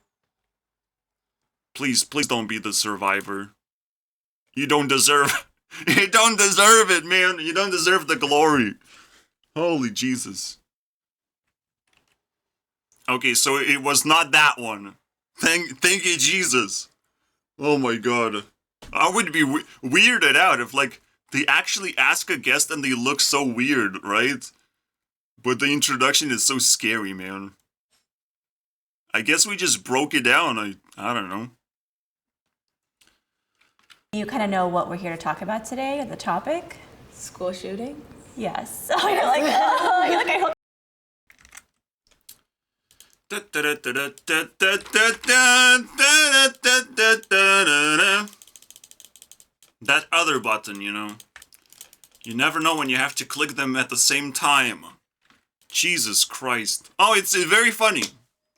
Please don't be the survivor. You don't deserve You don't deserve it, man. You don't deserve the glory. Holy Jesus. Okay, so it was not that one. Thank you, Jesus. Oh my god. I would be weirded out if, like, they actually ask a guest and they look so weird, right? But the introduction is so scary, man. I guess we just broke it down. I don't know. You kind of know what we're here to talk about today, or the topic? school shooting. Yes. Oh, you're like, oh, you're like, I hope. That other button, you know. You never know when you have to click them at the same time. Jesus Christ. Oh, it's very funny.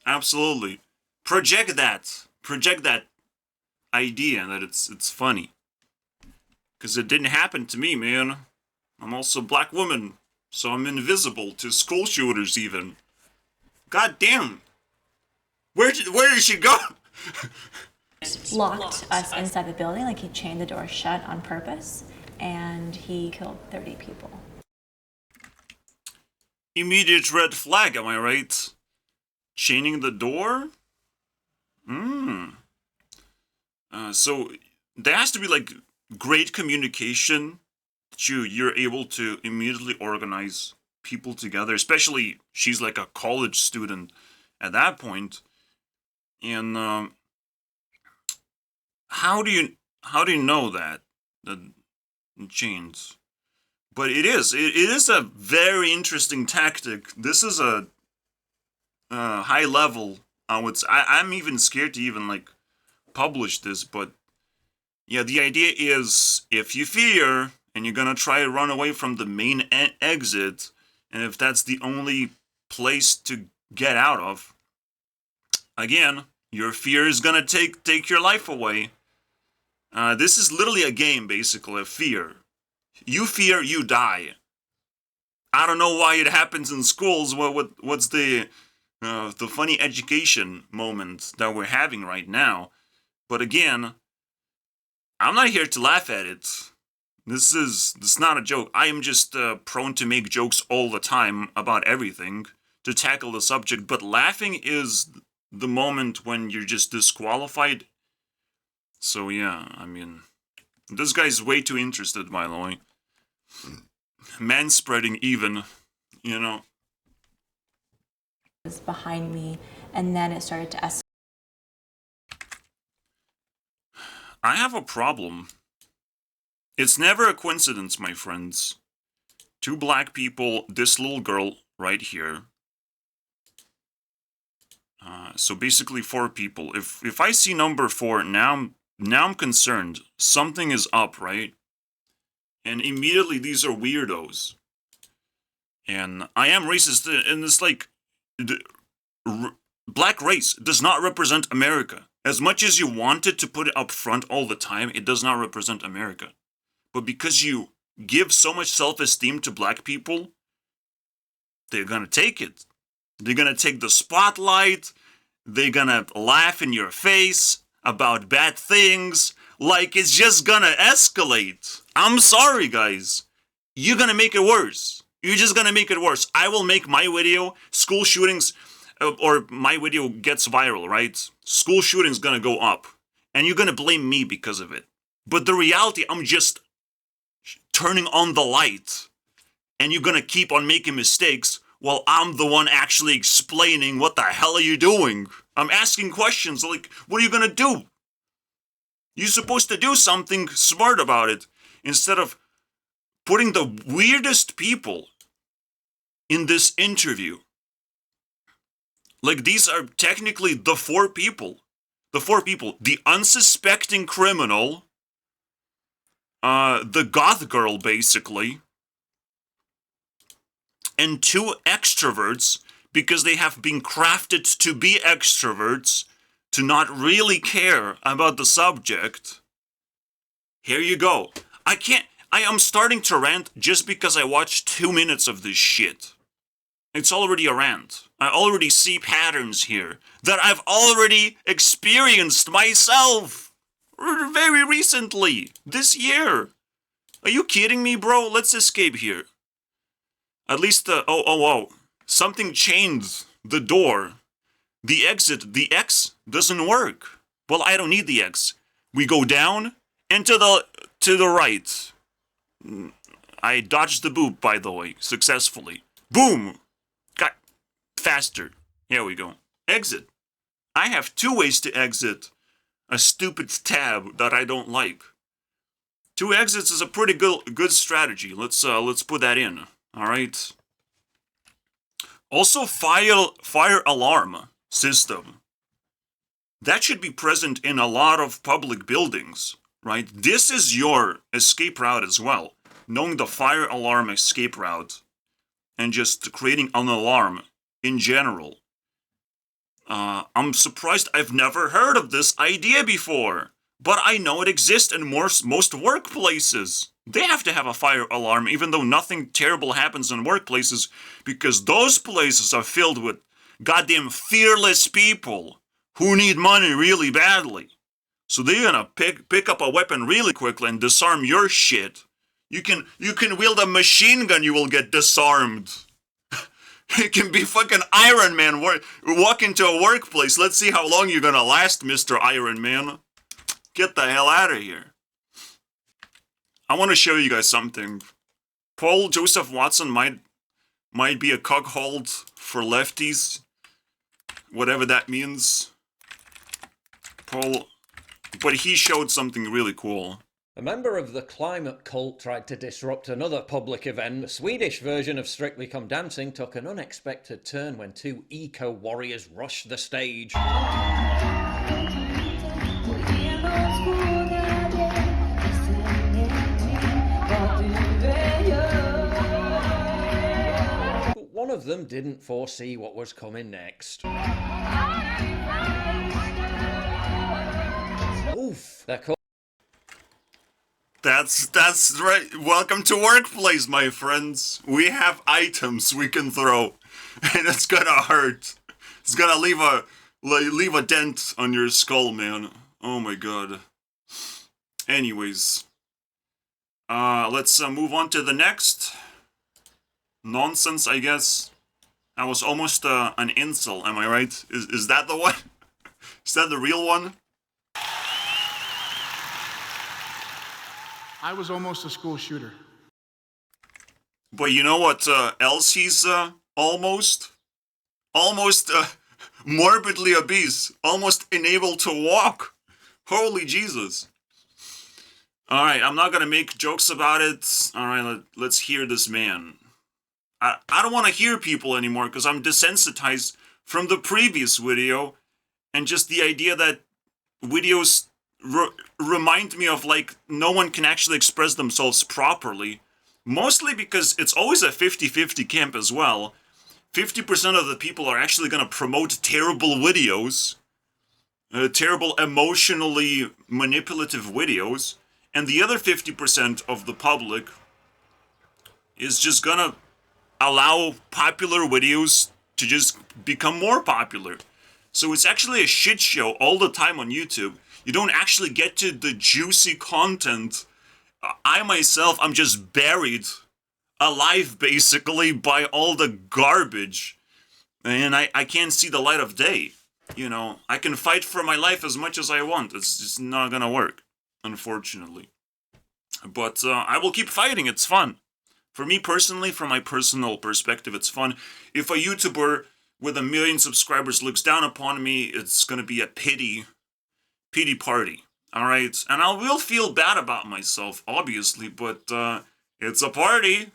Absolutely. Project that idea that it's funny. Because it didn't happen to me, man. I'm also a black woman, so I'm invisible to school shooters even. God damn. Where did she go? Locked us inside the building, like he chained the door shut on purpose, and he killed 30 people. Immediate red flag, am I right? Chaining the door? So there has to be like great communication that you're able to immediately organize people together, especially she's like a college student at that point. And how do you know that the chains? But it is a very interesting tactic. This is a high level. I'm even scared to even like publish this, but yeah, the idea is if you fear and you're gonna try to run away from the main exit, and if that's the only place to get out of, again, your fear is gonna take your life away. This is literally a game, basically, of fear. You fear, you die. I don't know why it happens in schools. What's the funny education moment that we're having right now? But again, I'm not here to laugh at it. This is not a joke. I am just prone to make jokes all the time about everything to tackle the subject. But laughing is the moment when you're just disqualified. So yeah, I mean, this guy's way too interested, by the way. Manspreading even, you know. Was behind me, and then it started to escalate. I have a problem. It's never a coincidence, my friends. 2 black people, this little girl right here. So basically 4 people. If I see number 4, now I'm concerned. Something is up, right? And immediately these are weirdos. And I am racist, and it's like, black race does not represent America. As much as you wanted to put it up front all the time, it does not represent America. But because you give so much self-esteem to black people, they're gonna take it. They're gonna take the spotlight. They're gonna laugh in your face about bad things. Like it's just gonna escalate. I'm sorry, guys. You're gonna make it worse. You're just gonna make it worse. I will make my video, school shootings, or my video gets viral, right? School shooting's gonna go up. And you're gonna blame me because of it. But the reality, I'm just turning on the light. And you're gonna keep on making mistakes while I'm the one actually explaining what the hell are you doing? I'm asking questions like, what are you gonna do? You're supposed to do something smart about it instead of putting the weirdest people in this interview. Like, these are technically the four people. The unsuspecting criminal, the goth girl, basically, and two extroverts, because they have been crafted to be extroverts, to not really care about the subject. Here you go. I am starting to rant just because I watched 2 minutes of this shit. It's already a rant. I already see patterns here that I've already experienced myself very recently, this year. Are you kidding me, bro? Let's escape here. At least, something chained the door. The X doesn't work. Well, I don't need the X. We go down and to the right. I dodged the boop, by the way, successfully. Boom! Got faster. Here we go. Exit. I have 2 ways to exit a stupid tab that I don't like. 2 exits is a pretty good strategy. Let's put that in. All right. Also, fire alarm system. That should be present in a lot of public buildings, right? This is your escape route as well. Knowing the fire alarm escape route and just creating an alarm in general. I'm surprised I've never heard of this idea before, but I know it exists in most workplaces. They have to have a fire alarm, even though nothing terrible happens in workplaces, because those places are filled with goddamn fearless people who need money really badly. So they're gonna pick up a weapon really quickly and disarm your shit. You can wield a machine gun, you will get disarmed. It can be fucking Iron Man walk into a workplace. Let's see how long you're gonna last, Mr. Iron Man. Get the hell out of here. I want to show you guys something. Paul Joseph Watson might be a cuckold for lefties. Whatever that means. Paul, but he showed something really cool. A member of the climate cult tried to disrupt another public event. The Swedish version of Strictly Come Dancing took an unexpected turn when 2 eco-warriors rushed the stage. But one of them didn't foresee what was coming next. Oof, they're called. That's right. Welcome to workplace, my friends. We have items we can throw, and it's gonna hurt. It's gonna leave a dent on your skull, man. Oh my god. Anyways, let's move on to the next nonsense, I guess. I was almost an incel, am I right? Is that the one? Is that the real one? I was almost a school shooter. But you know what else he's almost? Almost morbidly obese. Almost unable to walk. Holy Jesus. Alright, I'm not gonna make jokes about it. Alright, let's hear this man. I don't want to hear people anymore because I'm desensitized from the previous video. And just the idea that videos remind me of, like, no one can actually express themselves properly. Mostly because it's always a 50-50 camp as well. 50% of the people are actually going to promote terrible videos. Terrible emotionally manipulative videos. And the other 50% of the public is just going to allow popular videos to just become more popular. So it's actually a shit show all the time on YouTube. You don't actually get to the juicy content. I myself, I'm just buried alive, basically, by all the garbage. And I can't see the light of day. You know, I can fight for my life as much as I want. It's just not gonna work, unfortunately. But I will keep fighting. It's fun. For me personally, from my personal perspective, it's fun. If a YouTuber with 1 million subscribers looks down upon me, it's gonna be a pity party. Alright, and I will feel bad about myself, obviously, but it's a party.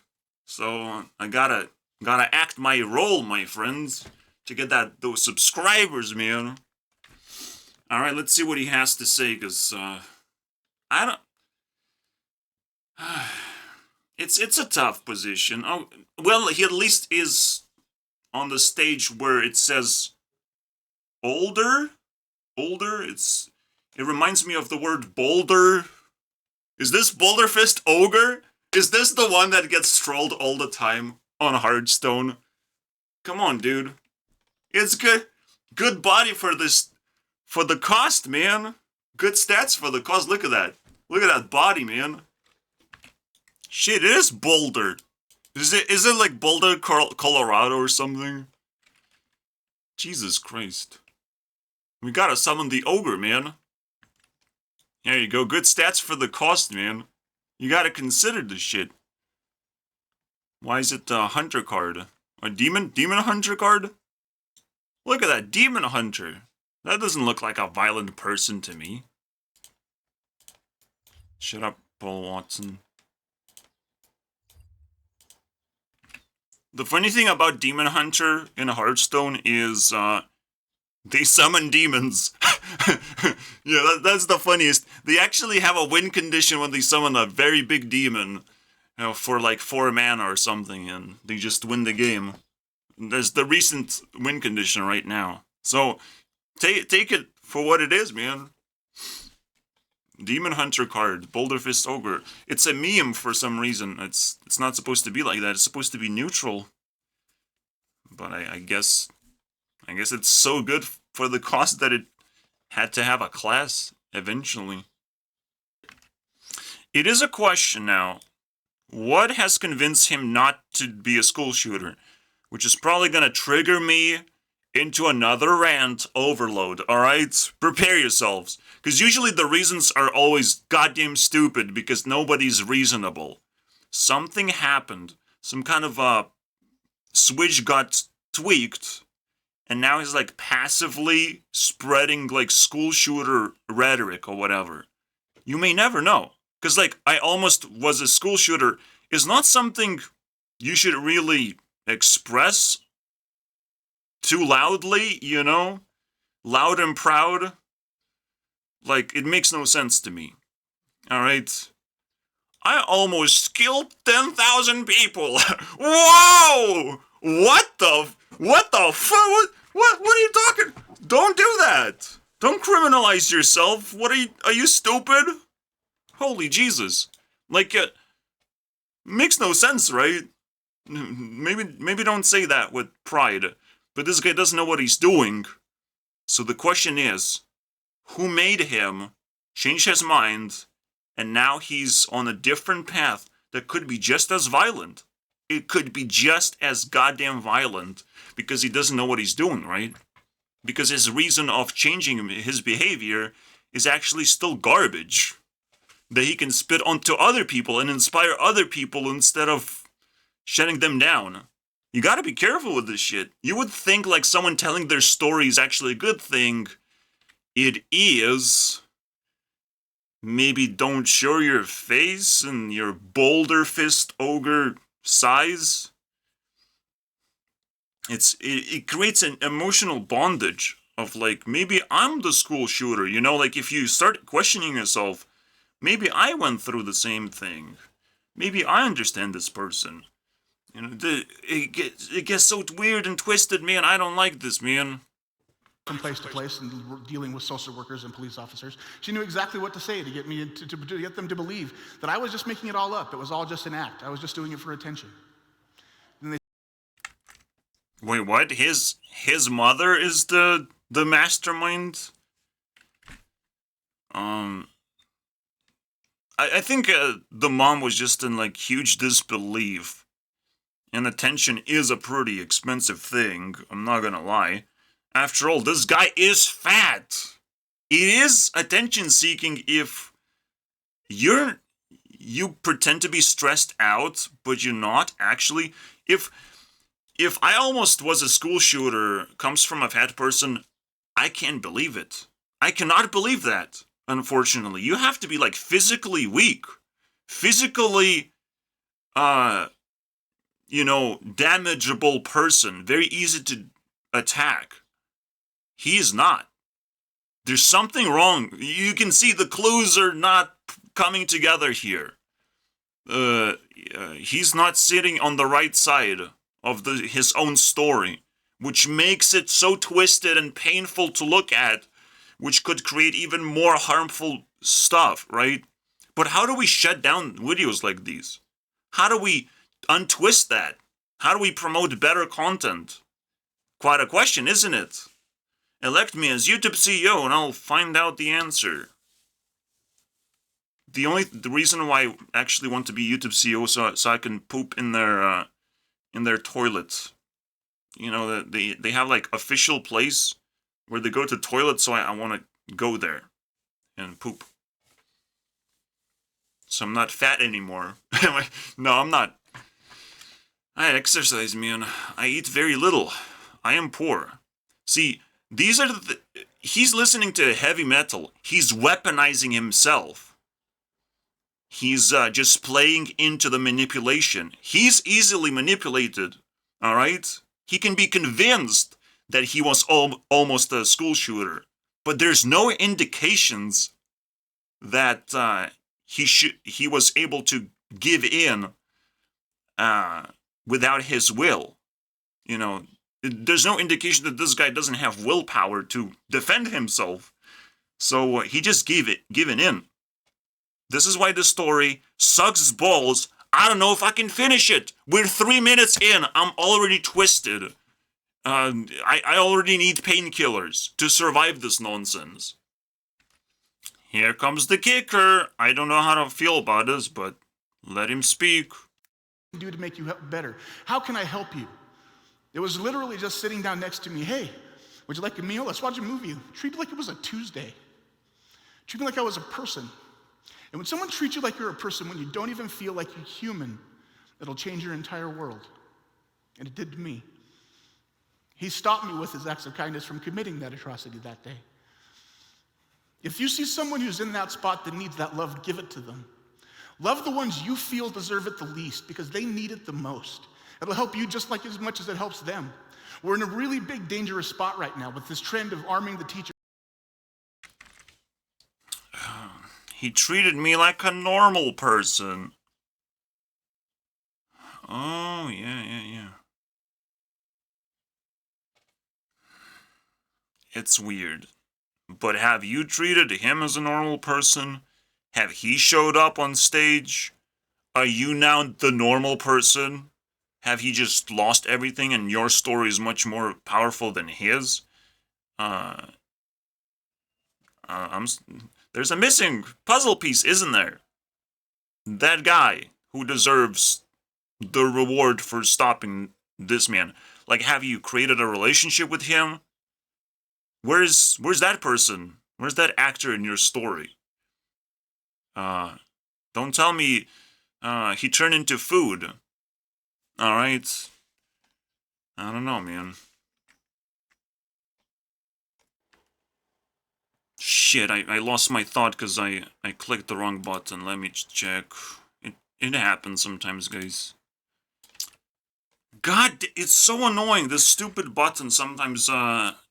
So I gotta act my role, my friends, to get those subscribers, man. Alright, let's see what he has to say, because I don't it's a tough position. Oh, well, he at least is on the stage where it says older. It reminds me of the word boulder. Is this Boulder Fist Ogre? Is this the one that gets trolled all the time on Hearthstone? Come on, dude. It's good body for the cost, man. Good stats for the cost. Look at that. Look at that body, man. Shit, it is Boulder. Is it like Boulder, Colorado or something? Jesus Christ. We gotta summon the ogre, man. There you go. Good stats for the cost, man. You gotta consider this shit. Why is it a hunter card? A demon hunter card? Look at that, demon hunter. That doesn't look like a violent person to me. Shut up, Paul Watson. The funny thing about Demon Hunter in Hearthstone is, they summon demons. Yeah, that's the funniest. They actually have a win condition when they summon a very big demon, for like 4 mana or something, and they just win the game. There's the recent win condition right now. So, take it for what it is, man. Demon Hunter card, Boulder Fist Ogre. It's a meme for some reason. It's not supposed to be like that. It's supposed to be neutral. But I guess it's so good for the cost that it had to have a class eventually. It is a question now. What has convinced him not to be a school shooter? Which is probably gonna trigger me into another rant overload, alright? Prepare yourselves. Because usually the reasons are always goddamn stupid because nobody's reasonable. Something happened. Some kind of switch got tweaked. And now he's like passively spreading like school shooter rhetoric or whatever. You may never know. Because like, I almost was a school shooter is not something you should really express too loudly, you know? Loud and proud. Like, it makes no sense to me. Alright? I almost killed 10,000 people! Whoa! What the fuck? What are you talking? Don't do that! Don't criminalize yourself. What are you stupid? Holy Jesus. Like, makes no sense, right? Maybe don't say that with pride. But this guy doesn't know what he's doing. So the question is, who made him change his mind, and now he's on a different path that could be just as violent? It could be just as goddamn violent because he doesn't know what he's doing, right? Because his reason of changing his behavior is actually still garbage. That he can spit onto other people and inspire other people instead of shutting them down. You gotta be careful with this shit. You would think like someone telling their story is actually a good thing. It is. Maybe don't show your face and your Boulder Fist Ogre size. It creates an emotional bondage of like, maybe I'm the school shooter, you know, like if you start questioning yourself, maybe I went through the same thing. Maybe I understand this person. You know, it gets so weird and twisted, man. I don't like this, man. From place to place and dealing with social workers and police officers. She knew exactly what to say to get me to get them to believe that I was just making it all up. It was all just an act. I was just doing it for attention. Wait, what? His mother is the mastermind? I think the mom was just in like huge disbelief. And attention is a pretty expensive thing, I'm not gonna lie. After all, this guy is fat. It is attention seeking if you pretend to be stressed out, but you're not actually. If I almost was a school shooter comes from a fat person, I can't believe it. I cannot believe that. unfortunately. You have to be like physically weak, physically, damageable person, very easy to attack. He is not. There's something wrong. You can see the clues are not coming together here. He's not sitting on the right side of his own story, which makes it so twisted and painful to look at, which could create even more harmful stuff, right? But how do we shut down videos like these? How do we untwist that? How do we promote better content? Quite a question, isn't it? Elect me as YouTube CEO and I'll find out the answer. The reason why I actually want to be YouTube CEO so I can poop in their toilets. You know, they have like official place where they go to toilet, so I want to go there and poop. So I'm not fat anymore. No, I'm not. I exercise, man. I eat very little. I am poor. See, these are he's listening to heavy metal. He's weaponizing himself. He's just playing into the manipulation. He's easily manipulated, all right? He can be convinced that he was almost a school shooter, but there's no indications that he was able to give in without his will. You know, there's no indication that this guy doesn't have willpower to defend himself. So he just given in. This is why this story sucks balls. I don't know if I can finish it. We're 3 minutes in. I'm already twisted. I already need painkillers to survive this nonsense. Here comes the kicker. I don't know how to feel about this, but let him speak. Do to make you better? How can I help you? It was literally just sitting down next to me. Hey, would you like a meal? Let's watch a movie. Treat me like it was a Tuesday. Treat me like I was a person. And when someone treats you like you're a person, when you don't even feel like you're human, it'll change your entire world. And it did to me. He stopped me with his acts of kindness from committing that atrocity that day. If you see someone who's in that spot that needs that love, give it to them. Love the ones you feel deserve it the least because they need it the most. It'll help you just like as much as it helps them. We're in a really big, dangerous spot right now with this trend of arming the teacher. He treated me like a normal person. Oh, yeah. It's weird. But have you treated him as a normal person? Have he showed up on stage? Are you now the normal person? Have he just lost everything and your story is much more powerful than his? There's a missing puzzle piece, isn't there? That guy who deserves the reward for stopping this man. Like, have you created a relationship with him? Where's that person? Where's that actor in your story? Don't tell me he turned into food. Alright. I don't know, man. Shit, I lost my thought because I clicked the wrong button. Let me check. It happens sometimes, guys. God, it's so annoying. This stupid button sometimes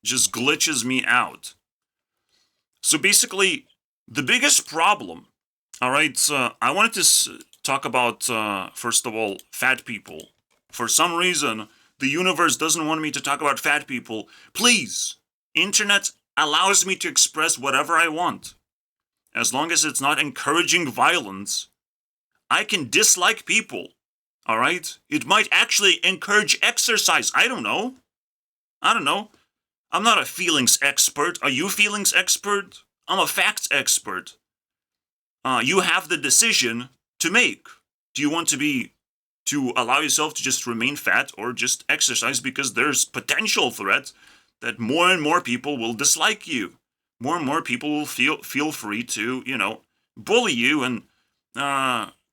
just glitches me out. So basically, the biggest problem, alright, I wanted to talk about, first of all, fat people. For some reason, the universe doesn't want me to talk about fat people. Please, internet allows me to express whatever I want. As long as it's not encouraging violence, I can dislike people. Alright? It might actually encourage exercise. I don't know. I'm not a feelings expert. Are you feelings expert? I'm a facts expert. You have the decision to make. Do you want to allow yourself to just remain fat or just exercise because there's potential threat that more and more people will dislike you. More and more people will feel free to, bully you and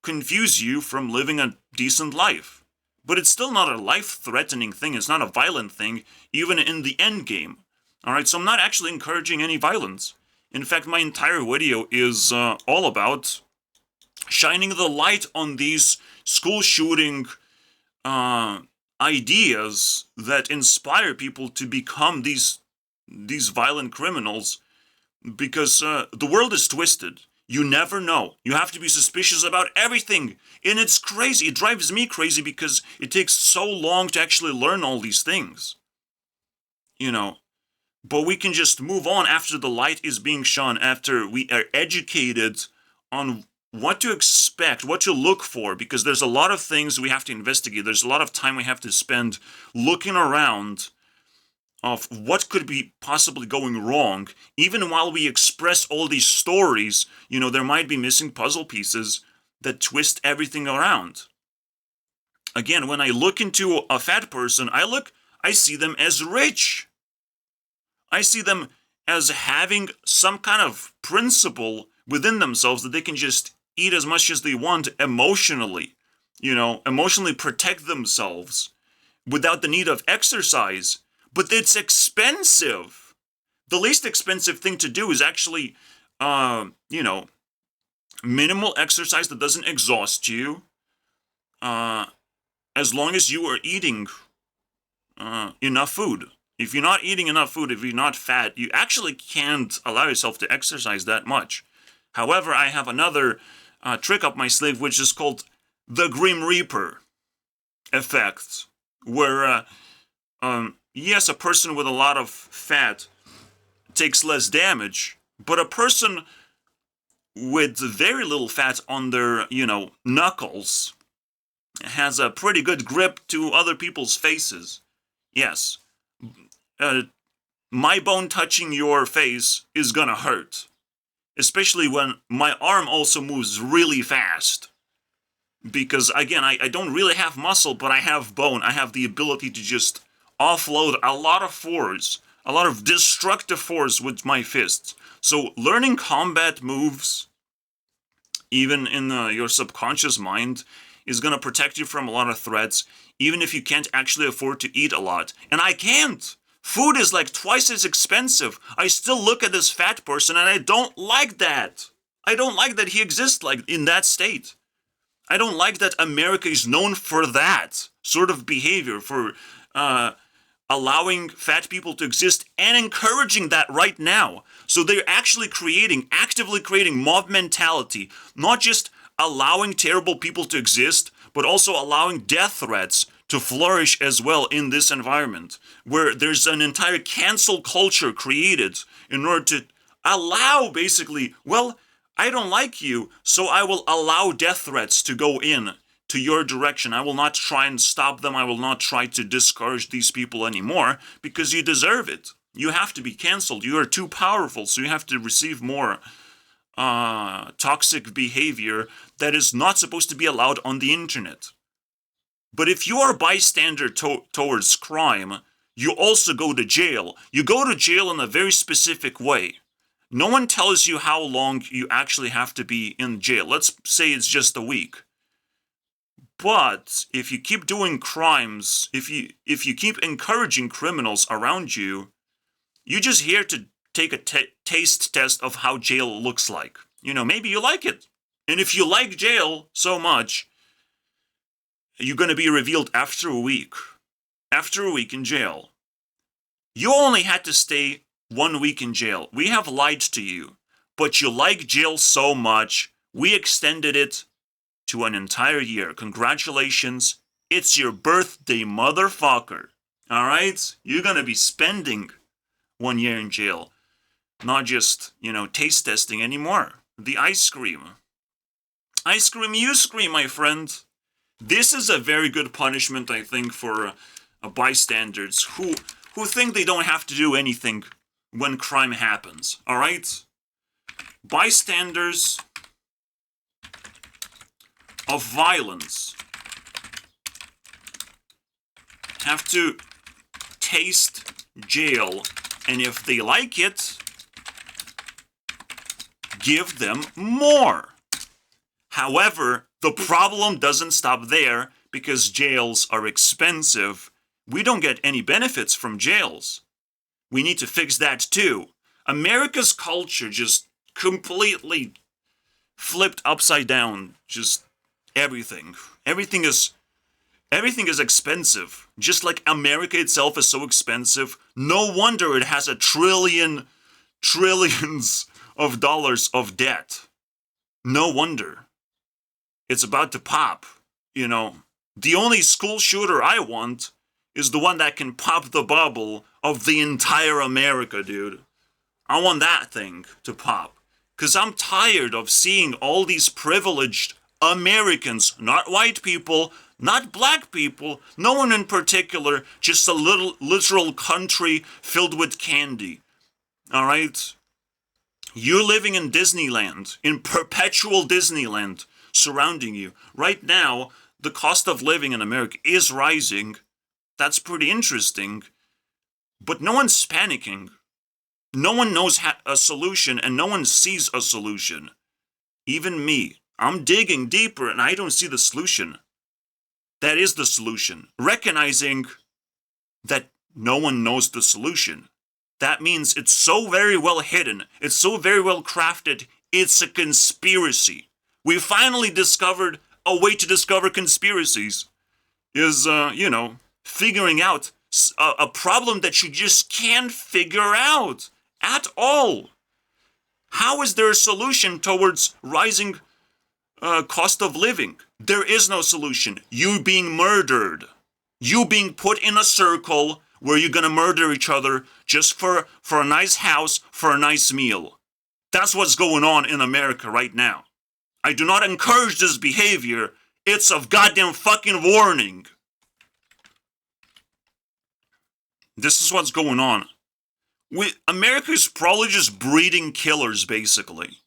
confuse you from living a decent life. But it's still not a life-threatening thing. It's not a violent thing, even in the end game. Alright, so I'm not actually encouraging any violence. In fact, my entire video is all about shining the light on these school shooting ideas that inspire people to become these violent criminals, because the world is twisted. You never know. You have to be suspicious about everything. And it's crazy. It drives me crazy because it takes so long to actually learn all these things. You know, but we can just move on after the light is being shone, after we are educated on what to expect, what to look for, because there's a lot of things we have to investigate. There's a lot of time we have to spend looking around of what could be possibly going wrong. Even while we express all these stories, you know, there might be missing puzzle pieces that twist everything around. Again, when I look into a fat person, I see them as rich. I see them as having some kind of principle within themselves that they can just eat as much as they want emotionally, you know, emotionally protect themselves without the need of exercise. But it's expensive. The least expensive thing to do is actually, you know, minimal exercise that doesn't exhaust you, as long as you are eating enough food. If you're not eating enough food, if you're not fat, you actually can't allow yourself to exercise that much. However, I have another trick up my sleeve, which is called the Grim Reaper effect, where yes, a person with a lot of fat takes less damage, but a person with very little fat on their, you know, knuckles has a pretty good grip to other people's faces. Yes, my bone touching your face is gonna hurt, especially when my arm also moves really fast. Because again, I don't really have muscle, but I have bone. I have the ability to just offload a lot of force, a lot of destructive force with my fists. So learning combat moves, even in your subconscious mind, is going to protect you from a lot of threats, even if you can't actually afford to eat a lot. And I can't. Food is like twice as expensive. I still look at this fat person and I don't like that. I don't like that he exists like in that state. I don't like that America is known for that sort of behavior, for allowing fat people to exist and encouraging that right now. So they're actually actively creating mob mentality, not just allowing terrible people to exist, but also allowing death threats to flourish as well in this environment, where there's an entire cancel culture created in order to allow, basically, well, I don't like you, so I will allow death threats to go in to your direction. I will not try and stop them. I will not try to discourage these people anymore, because you deserve it. You have to be canceled. You are too powerful, so you have to receive more toxic behavior that is not supposed to be allowed on the internet. But if you are a bystander towards crime, you also go to jail. You go to jail in a very specific way. No one tells you how long you actually have to be in jail. Let's say it's just a week. But if you keep doing crimes, if you keep encouraging criminals around you, you're just here to take a taste test of how jail looks like. You know, maybe you like it. And if you like jail so much, you're going to be revealed after a week. After a week in jail. You only had to stay 1 week in jail. We have lied to you. But you like jail so much, we extended it to an entire year. Congratulations. It's your birthday, motherfucker. Alright? You're going to be spending 1 year in jail. Not just, you know, taste testing anymore. The ice cream. Ice cream, you scream, my friend. This is a very good punishment, I think, for bystanders who think they don't have to do anything when crime happens. Alright? Bystanders of violence have to taste jail, and if they like it, give them more. However, the problem doesn't stop there, because jails are expensive. We don't get any benefits from jails. We need to fix that too. America's culture just completely flipped upside down. Just everything. Everything is expensive. Just like America itself is so expensive. No wonder it has trillions of dollars of debt. No wonder. It's about to pop, you know. The only school shooter I want is the one that can pop the bubble of the entire America, dude. I want that thing to pop. Because I'm tired of seeing all these privileged Americans, not white people, not black people, no one in particular, just a little literal country filled with candy. Alright? You're living in Disneyland, in perpetual Disneyland surrounding you. Right now, the cost of living in America is rising. That's pretty interesting. But no one's panicking. No one knows a solution, and no one sees a solution. Even me. I'm digging deeper, and I don't see the solution. That is the solution. Recognizing that no one knows the solution. That means it's so very well hidden. It's so very well crafted. It's a conspiracy. We finally discovered a way to discover conspiracies. Is, figuring out a problem that you just can't figure out at all. How is there a solution towards rising cost of living? There is no solution. You being murdered. You being put in a circle where you're gonna murder each other just for a nice house, for a nice meal. That's what's going on in America right now. I do not encourage this behavior. It's of goddamn fucking warning. This is what's going on. America is probably just breeding killers, basically.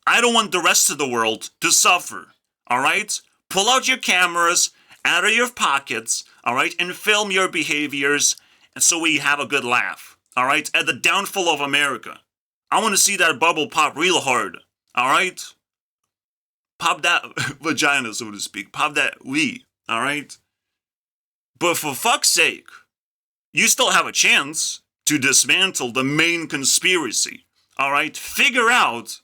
I don't want the rest of the world to suffer, alright? Pull out your cameras out of your pockets, alright, and film your behaviors so we have a good laugh, alright? At the downfall of America. I want to see that bubble pop real hard, alright? Pop that vagina, so to speak. Pop that wee, alright? But for fuck's sake, you still have a chance to dismantle the main conspiracy, alright? Figure out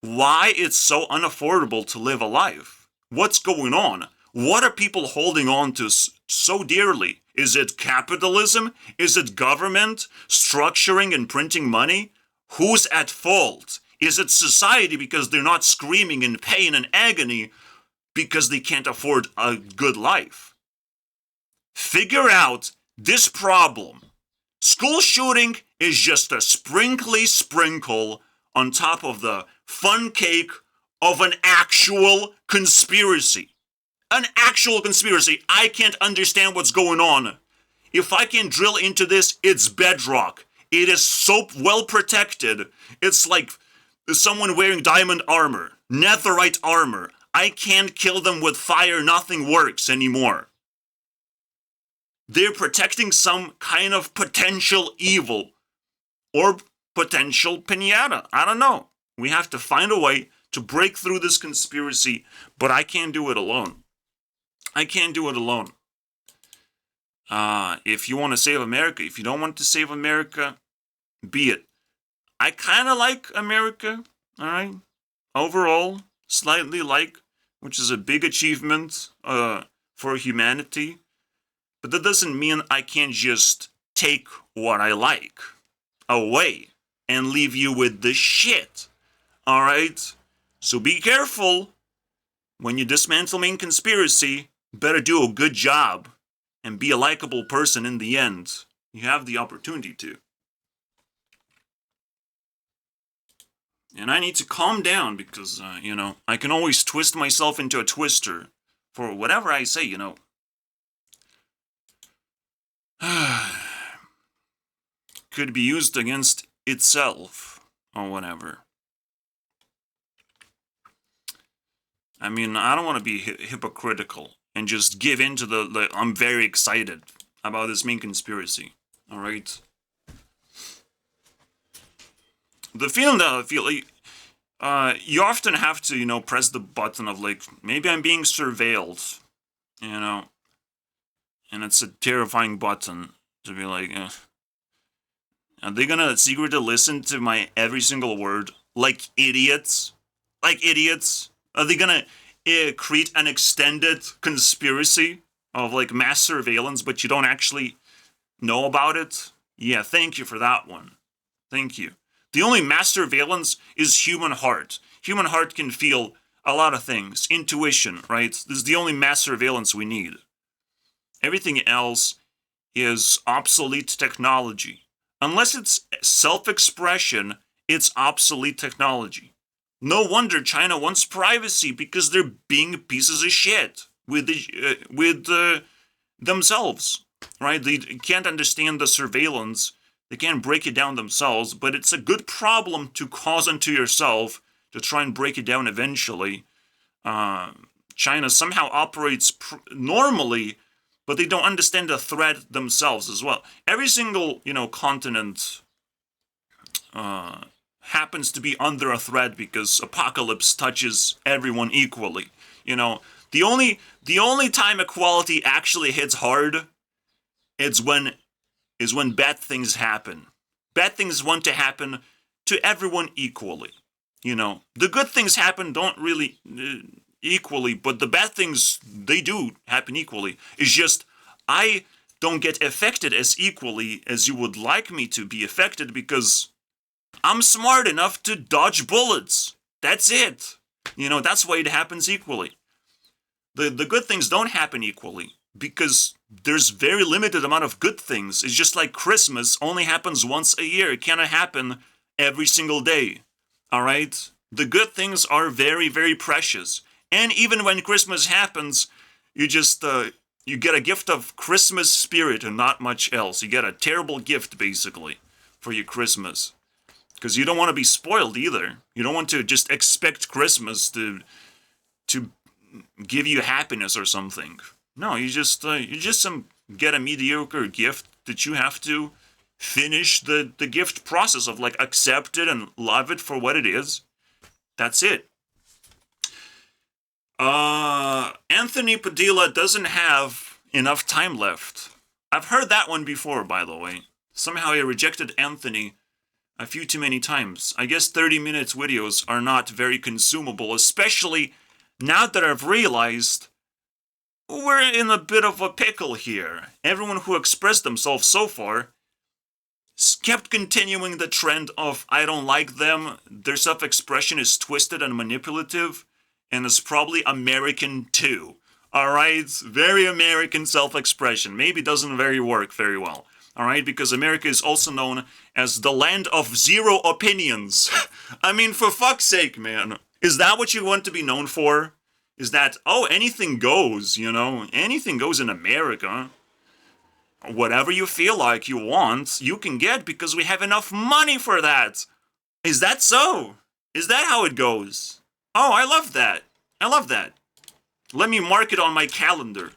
why it's so unaffordable to live a life. What's going on? What are people holding on to so dearly? Is it capitalism? Is it government structuring and printing money? Who's at fault? Is it society because they're not screaming in pain and agony because they can't afford a good life? Figure out this problem. School shooting is just a sprinkly sprinkle on top of the fun cake of an actual conspiracy. An actual conspiracy. I can't understand what's going on. If I can drill into this, it's bedrock. It is so well protected. It's like someone wearing diamond armor, netherite armor. I can't kill them with fire. Nothing works anymore. They're protecting some kind of potential evil or potential pinata. I don't know. We have to find a way to break through this conspiracy, but I can't do it alone. I can't do it alone. If you want to save America, if you don't want to save America, be it. I kind of like America, alright? Overall, slightly like, which is a big achievement for humanity. But that doesn't mean I can't just take what I like away and leave you with the shit. Alright? So be careful. When you dismantle main conspiracy, better do a good job and be a likable person in the end. You have the opportunity to. And I need to calm down because, I can always twist myself into a twister for whatever I say, Could be used against itself or whatever. I mean, I don't want to be hypocritical and just give in to the I'm very excited about this main conspiracy. Alright? The feeling that I feel like, you often have to, press the button of like, maybe I'm being surveilled, and it's a terrifying button to be like, Are they gonna secretly listen to my every single word like idiots? Like idiots? Are they gonna create an extended conspiracy of like mass surveillance, but you don't actually know about it? Yeah, thank you for that one. Thank you. The only mass surveillance is human heart. Human heart can feel a lot of things. Intuition, right? This is the only mass surveillance we need. Everything else is obsolete technology. Unless it's self-expression, it's obsolete technology. No wonder China wants privacy, because they're being pieces of shit with themselves, right? They can't understand the surveillance. They can't break it down themselves, but it's a good problem to cause unto yourself to try and break it down eventually. China somehow operates normally, but they don't understand the threat themselves as well. Every single, continent happens to be under a threat because apocalypse touches everyone equally. The only time equality actually hits hard is when bad things happen. Bad things want to happen to everyone equally. The good things happen don't really equally, but the bad things, they do happen equally. It's just I don't get affected as equally as you would like me to be affected because I'm smart enough to dodge bullets. That's it. That's why it happens equally. The good things don't happen equally because there's very limited amount of good things. It's just like Christmas only happens once a year. It cannot happen every single day. All right? The good things are very, very precious. And even when Christmas happens, you just you get a gift of Christmas spirit and not much else. You get a terrible gift, basically, for your Christmas. Because you don't want to be spoiled either. You don't want to just expect Christmas to give you happiness or something. No, you just get a mediocre gift that you have to finish the gift process of like accept it and love it for what it is. That's it. Anthony Padilla doesn't have enough time left. I've heard that one before, by the way. Somehow I rejected Anthony a few too many times. I guess 30 minutes videos are not very consumable, especially now that I've realized we're in a bit of a pickle here. Everyone who expressed themselves so far kept continuing the trend of I don't like them, their self-expression is twisted and manipulative, and it's probably American too. Alright? Very American self-expression. Maybe doesn't work very well. Alright? Because America is also known as the land of zero opinions. I mean, for fuck's sake, man. Is that what you want to be known for? Is that, anything goes, Anything goes in America. Whatever you feel like you want, you can get because we have enough money for that. Is that so? Is that how it goes? Oh, I love that. I love that. Let me mark it on my calendar.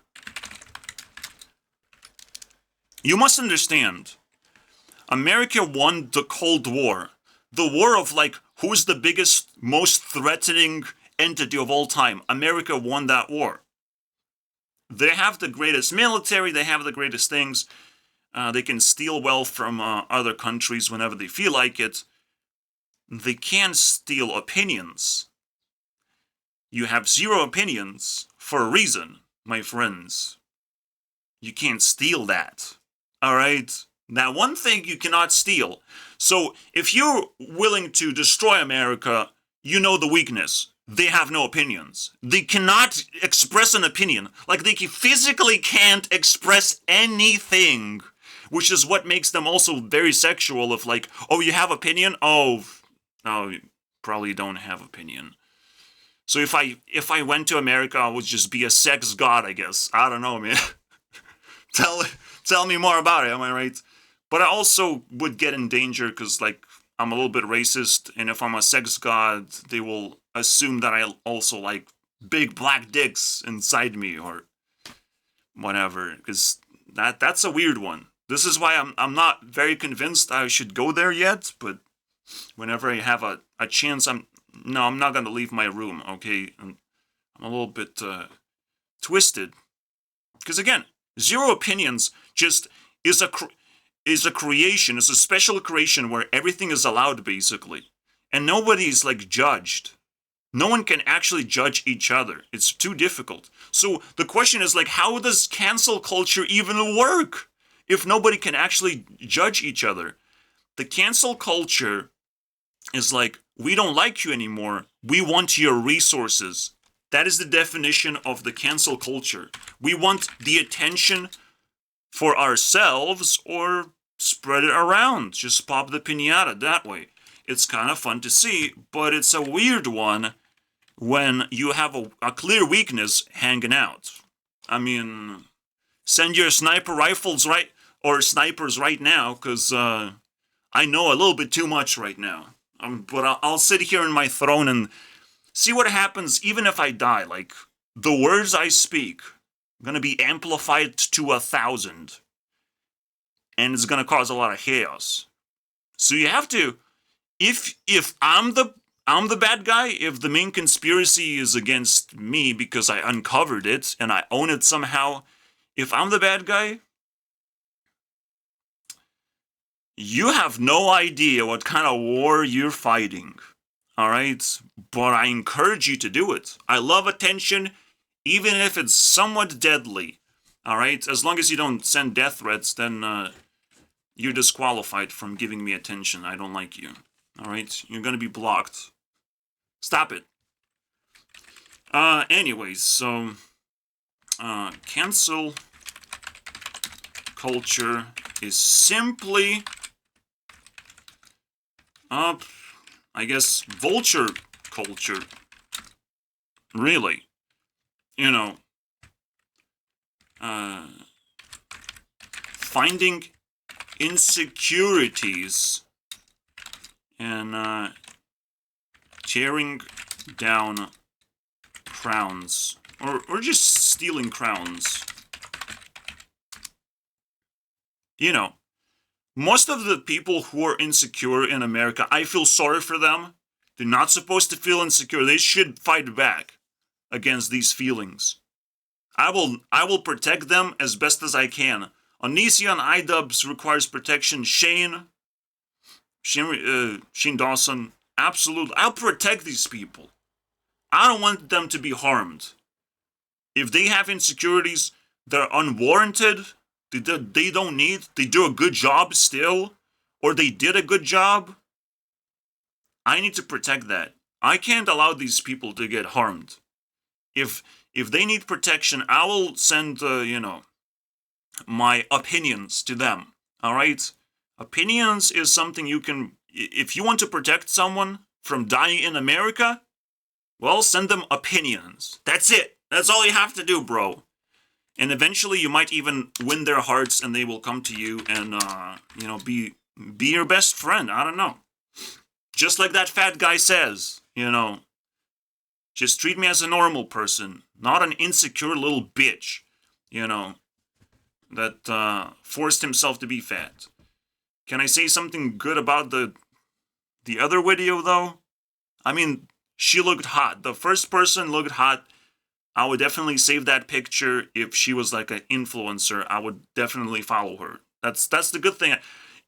You must understand, America won the Cold War. The war of, who's the biggest, most threatening entity of all time. America won that war. They have the greatest military, they have the greatest things. They can steal wealth from other countries whenever they feel like it. They can steal opinions. You have zero opinions for a reason, my friends. You can't steal that. Alright? Now, one thing you cannot steal. So, if you're willing to destroy America, you know the weakness. They have no opinions. They cannot express an opinion. They physically can't express anything. Which is what makes them also very sexual of you have opinion? Oh, you probably don't have opinion. So if I went to America, I would just be a sex god, I guess. I don't know, man. Tell me more about it, am I right? But I also would get in danger because, I'm a little bit racist, and if I'm a sex god, they will assume that I also like big black dicks inside me or whatever, because that's a weird one. This is why I'm not very convinced I should go there yet, but whenever I have a chance, I'm not going to leave my room, okay? I'm a little bit twisted. Because again, zero opinions just is is a creation, it's a special creation where everything is allowed, basically. And nobody's, like, judged. No one can actually judge each other. It's too difficult. So the question is, like, how does cancel culture even work if nobody can actually judge each other? The cancel culture is like, we don't like you anymore. We want your resources. That is the definition of the cancel culture. We want the attention for ourselves or spread it around. Just pop the piñata that way. It's kind of fun to see, but it's a weird one when you have a clear weakness hanging out. I mean, send your sniper rifles or snipers right now, because I know a little bit too much right now. But I'll sit here in my throne and see what happens even if I die. Like, the words I speak are going to be amplified to 1,000. And it's going to cause a lot of chaos. So you have to, if I'm the bad guy, if the main conspiracy is against me because I uncovered it and I own it somehow, if I'm the bad guy, you have no idea what kind of war you're fighting, all right? But I encourage you to do it. I love attention, even if it's somewhat deadly, all right? As long as you don't send death threats, then you're disqualified from giving me attention. I don't like you, all right? You're going to be blocked. Stop it. Anyways, so cancel culture is simply, I guess, vulture culture. Really. You know, finding insecurities and tearing down crowns, or just stealing crowns. You know, most of the people who are insecure in America, I feel sorry for them. They're not supposed to feel insecure. They should fight back against these feelings. I will protect them as best as I can. Onision iDubbbz requires protection. Shane Dawson, absolutely. I'll protect these people. I don't want them to be harmed. If they have insecurities that are unwarranted, they don't need, they do a good job still, or they did a good job, I need to protect that. I can't allow these people to get harmed. If they need protection, I will send, my opinions to them. All right? Opinions is something you can, if you want to protect someone from dying in America, well, send them opinions. That's it. That's all you have to do, bro. And eventually you might even win their hearts and they will come to you and, be your best friend. I don't know. Just like that fat guy says, just treat me as a normal person, not an insecure little bitch, that forced himself to be fat. Can I say something good about the other video, though? I mean, she looked hot. The first person looked hot. I would definitely save that picture. If she was like an influencer, I would definitely follow her. That's the good thing.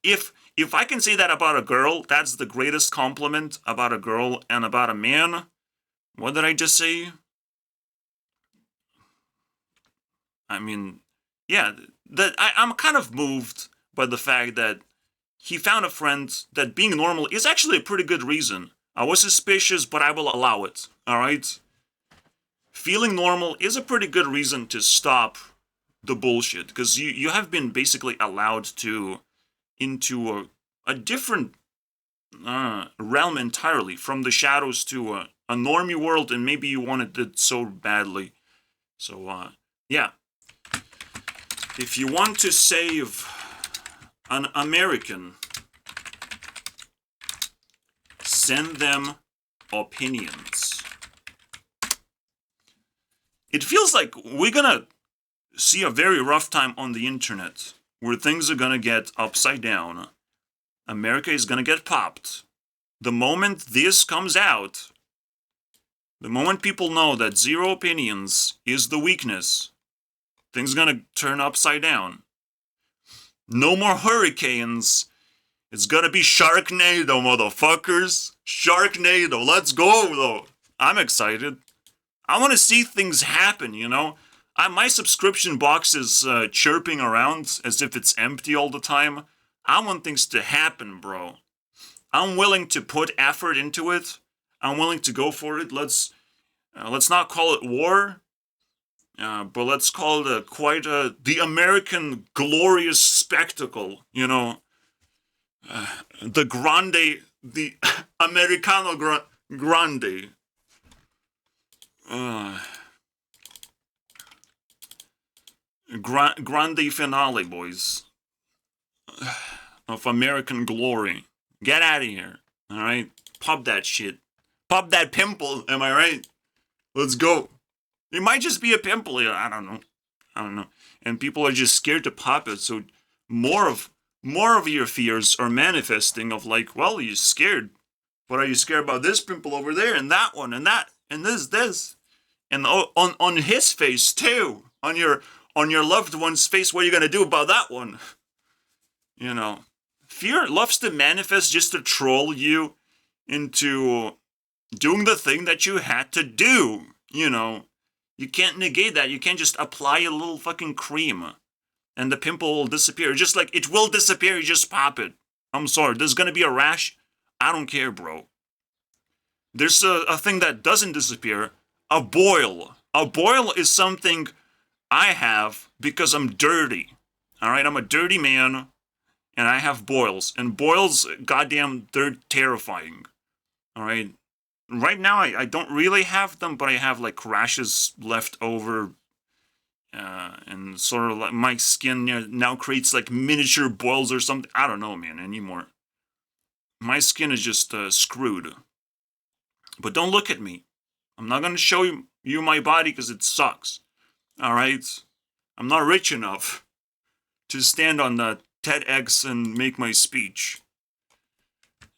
If I can say that about a girl, that's the greatest compliment about a girl. And about a man, what did I just say? I mean, yeah, I'm kind of moved by the fact that he found a friend that being normal is actually a pretty good reason. I was suspicious, but I will allow it, alright? Feeling normal is a pretty good reason to stop the bullshit, because you have been basically allowed into a different realm entirely, from the shadows to a normie world, and maybe you wanted it so badly. So, yeah. If you want to save an American, send them opinions. It feels like we're gonna see a very rough time on the internet, where things are gonna get upside down. America is gonna get popped. The moment this comes out, the moment people know that zero opinions is the weakness, things are gonna turn upside down. No more hurricanes. It's gonna be Sharknado, motherfuckers. Sharknado, let's go, though. I'm excited. I want to see things happen, you know? My subscription box is chirping around as if it's empty all the time. I want things to happen, bro. I'm willing to put effort into it. I'm willing to go for it. Let's not call it war, but let's call it quite the American glorious spectacle, you know? The grande, the Americano grande. Grande finale, boys. Of American glory. Get out of here. Alright? Pop that shit. Pop that pimple, am I right? Let's go. It might just be a pimple. I don't know. And people are just scared to pop it, so more of your fears are manifesting of like, well, you're scared. But are you scared about this pimple over there, and that one, and that, and this? And on his face too. On your loved one's face, what are you gonna do about that one? You know. Fear loves to manifest just to troll you into doing the thing that you had to do. You know. You can't negate that. You can't just apply a little fucking cream and the pimple will disappear. Just like it will disappear, you just pop it. I'm sorry, there's gonna be a rash. I don't care, bro. There's a thing that doesn't disappear. A boil. A boil is something I have because I'm dirty. Alright, I'm a dirty man and I have boils. And boils, goddamn, they're terrifying. Alright? Right now, I don't really have them, but I have like rashes left over. And sort of like my skin now creates like miniature boils or something. I don't know, man, anymore. My skin is just screwed. But don't look at me. I'm not going to show you my body because it sucks. Alright? I'm not rich enough to stand on the TEDx and make my speech.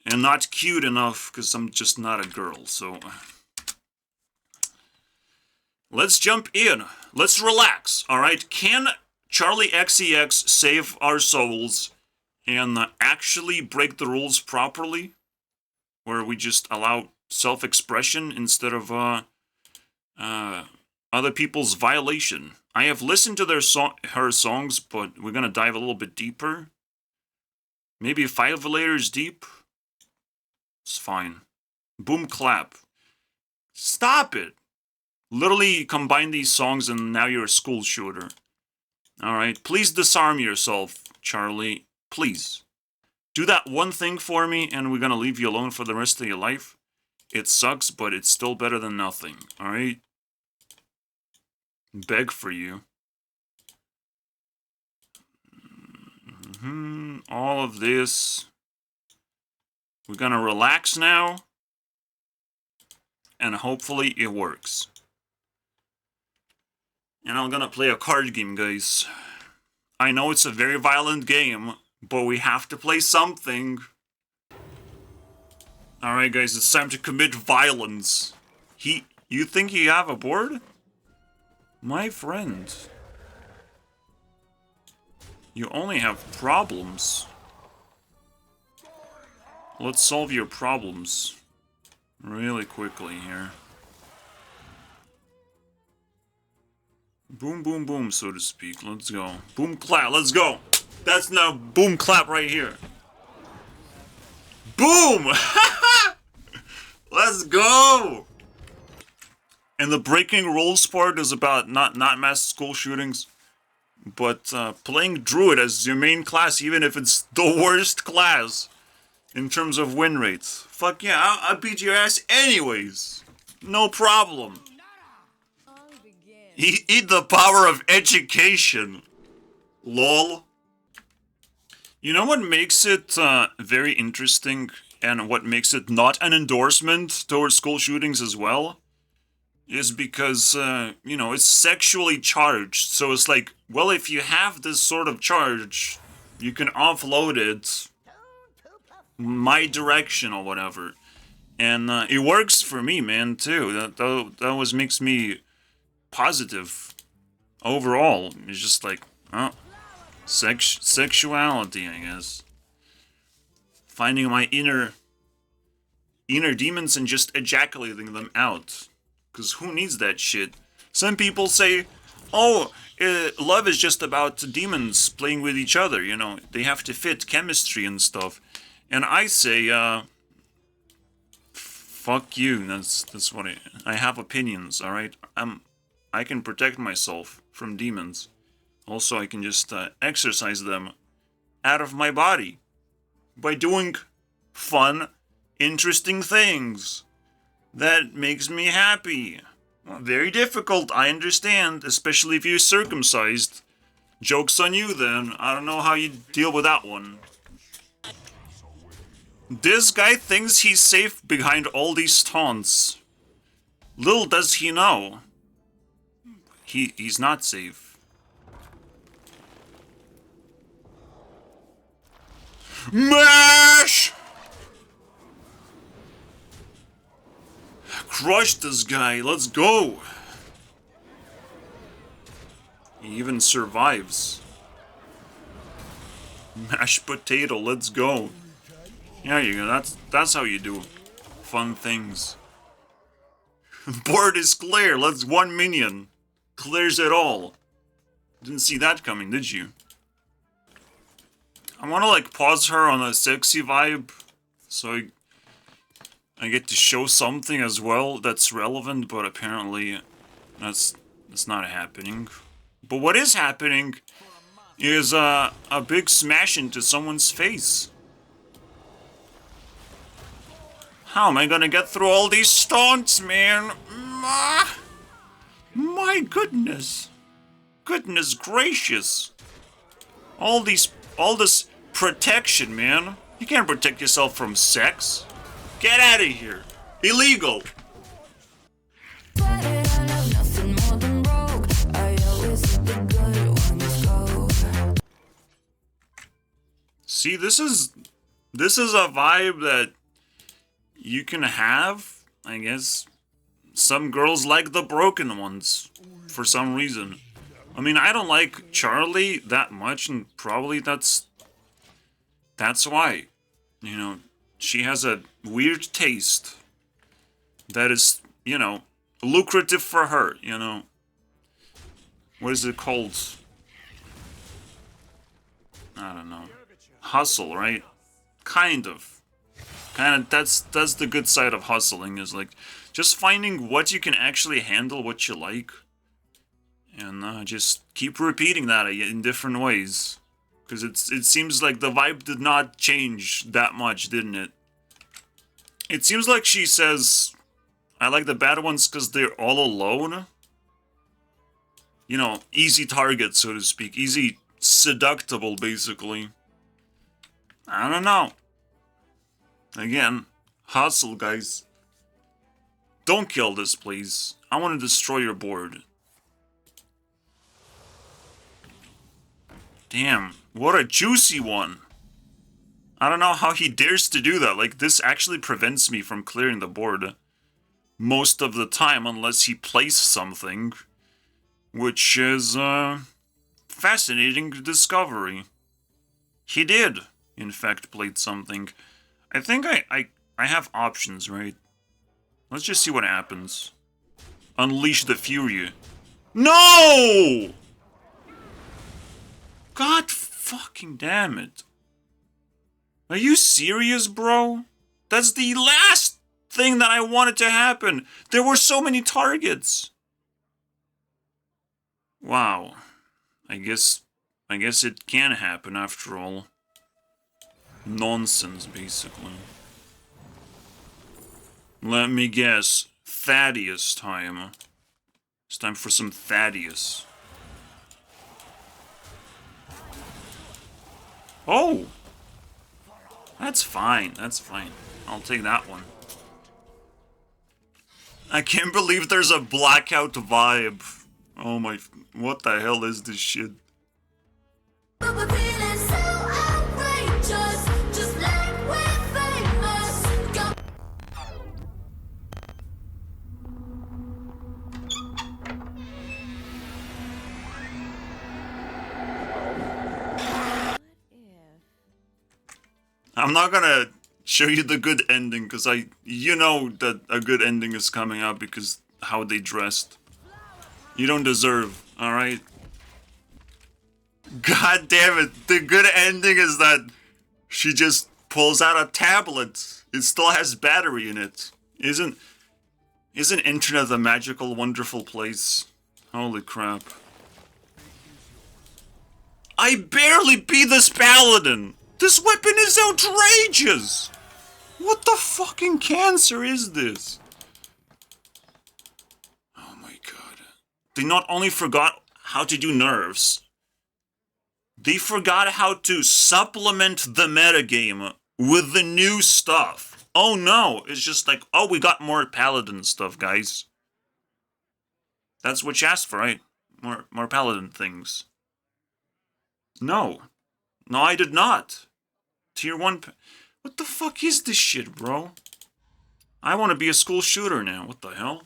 And not cute enough because I'm just not a girl, so... Let's jump in. Let's relax, alright? Can Charli XCX save our souls and actually break the rules properly? Where we just allow self-expression instead of other people's violation. I have listened to her songs, but we're gonna dive a little bit deeper. Maybe 5 layers deep? It's fine. Boom clap. Stop it! Literally combine these songs and now you're a school shooter. Alright, please disarm yourself, Charli. Please. Do that one thing for me and we're gonna leave you alone for the rest of your life. It sucks, but it's still better than nothing, alright? Beg for you. All of this. We're gonna relax now. And hopefully it works. And I'm gonna play a card game, guys. I know it's a very violent game, but we have to play something. Alright guys, it's time to commit violence. You think you have a board? My friend. You only have problems. Let's solve your problems. Really quickly here. Boom, boom, boom, so to speak. Let's go. Boom, clap, let's go. That's now boom, clap right here. Boom! Let's go! And the breaking rules part is about not mass school shootings, but playing Druid as your main class, even if it's the worst class in terms of win rates. Fuck yeah, I'll beat your ass anyways. No problem. Eat the power of education. Lol. You know what makes it very interesting and what makes it not an endorsement towards school shootings as well? Is because, you know, it's sexually charged. So it's like, well, if you have this sort of charge, you can offload it my direction or whatever. And it works for me, man, too. That always makes me positive overall. It's just like, oh, Sexuality, I guess. Finding my inner demons and just ejaculating them out. Because who needs that shit? Some people say, oh, love is just about demons playing with each other, you know. They have to fit chemistry and stuff. And I say, fuck you. That's what I have opinions, alright? I can protect myself from demons. Also, I can just exorcise them out of my body by doing fun, interesting things. That makes me happy. Well, very difficult, I understand, especially if you're circumcised. Joke's on you then. I don't know how you deal with that one. This guy thinks he's safe behind all these taunts. Little does he know. He's not safe. MASH! Crush this guy, let's go! He even survives. Mashed potato, let's go. There you go, that's how you do fun things. Board is clear, let's 1 minion. Clears it all. Didn't see that coming, did you? I want to like pause her on a sexy vibe, so I get to show something as well that's relevant, but apparently that's not happening. But what is happening is a big smash into someone's face. How am I gonna get through all these stunts, man? My goodness. Goodness gracious. All this protection, man. You can't protect yourself from sex. Get out of here. Illegal. See, this is a vibe that you can have, I guess. Some girls like the broken ones for some reason. I mean, I don't like Charli that much, and probably that's why. You know, she has a weird taste that is, you know, lucrative for her, you know. What is it called? I don't know. Hustle, right? Kind of. That's the good side of hustling, is like just finding what you can actually handle, what you like. And just keep repeating that in different ways. Because it seems like the vibe did not change that much, didn't it? It seems like she says, I like the bad ones because they're all alone. You know, easy target, so to speak. Easy seductible, basically. I don't know. Again, hustle, guys. Don't kill this, please. I want to destroy your board. Damn, what a juicy one. I don't know how he dares to do that. Like, this actually prevents me from clearing the board most of the time, unless he plays something. Which is a fascinating discovery. He did, in fact, played something. I think I have options, right? Let's just see what happens. Unleash the Fury. No! God fucking damn it. Are you serious, bro? That's the last thing that I wanted to happen. There were so many targets. Wow. I guess it can happen after all. Nonsense, basically. Let me guess. Thaddeus time. It's time for some Thaddeus. Oh! That's fine, that's fine. I'll take that one. I can't believe there's a blackout vibe. Oh my... What the hell is this shit? But we're feeling so outrageous, just like we're famous. Go. I'm not gonna show you the good ending because you know that a good ending is coming up because how they dressed. You don't deserve, alright? God damn it, the good ending is that she just pulls out a tablet. It still has battery in it. Isn't internet a magical, wonderful place? Holy crap. I barely beat this paladin! This weapon is outrageous! What the fucking cancer is this? Oh my god. They not only forgot how to do nerves, they forgot how to supplement the metagame with the new stuff. Oh no, it's just like, oh, we got more paladin stuff, guys. That's what you asked for, right? More paladin things. No. No, I did not. Tier 1... What the fuck is this shit, bro? I want to be a school shooter now. What the hell?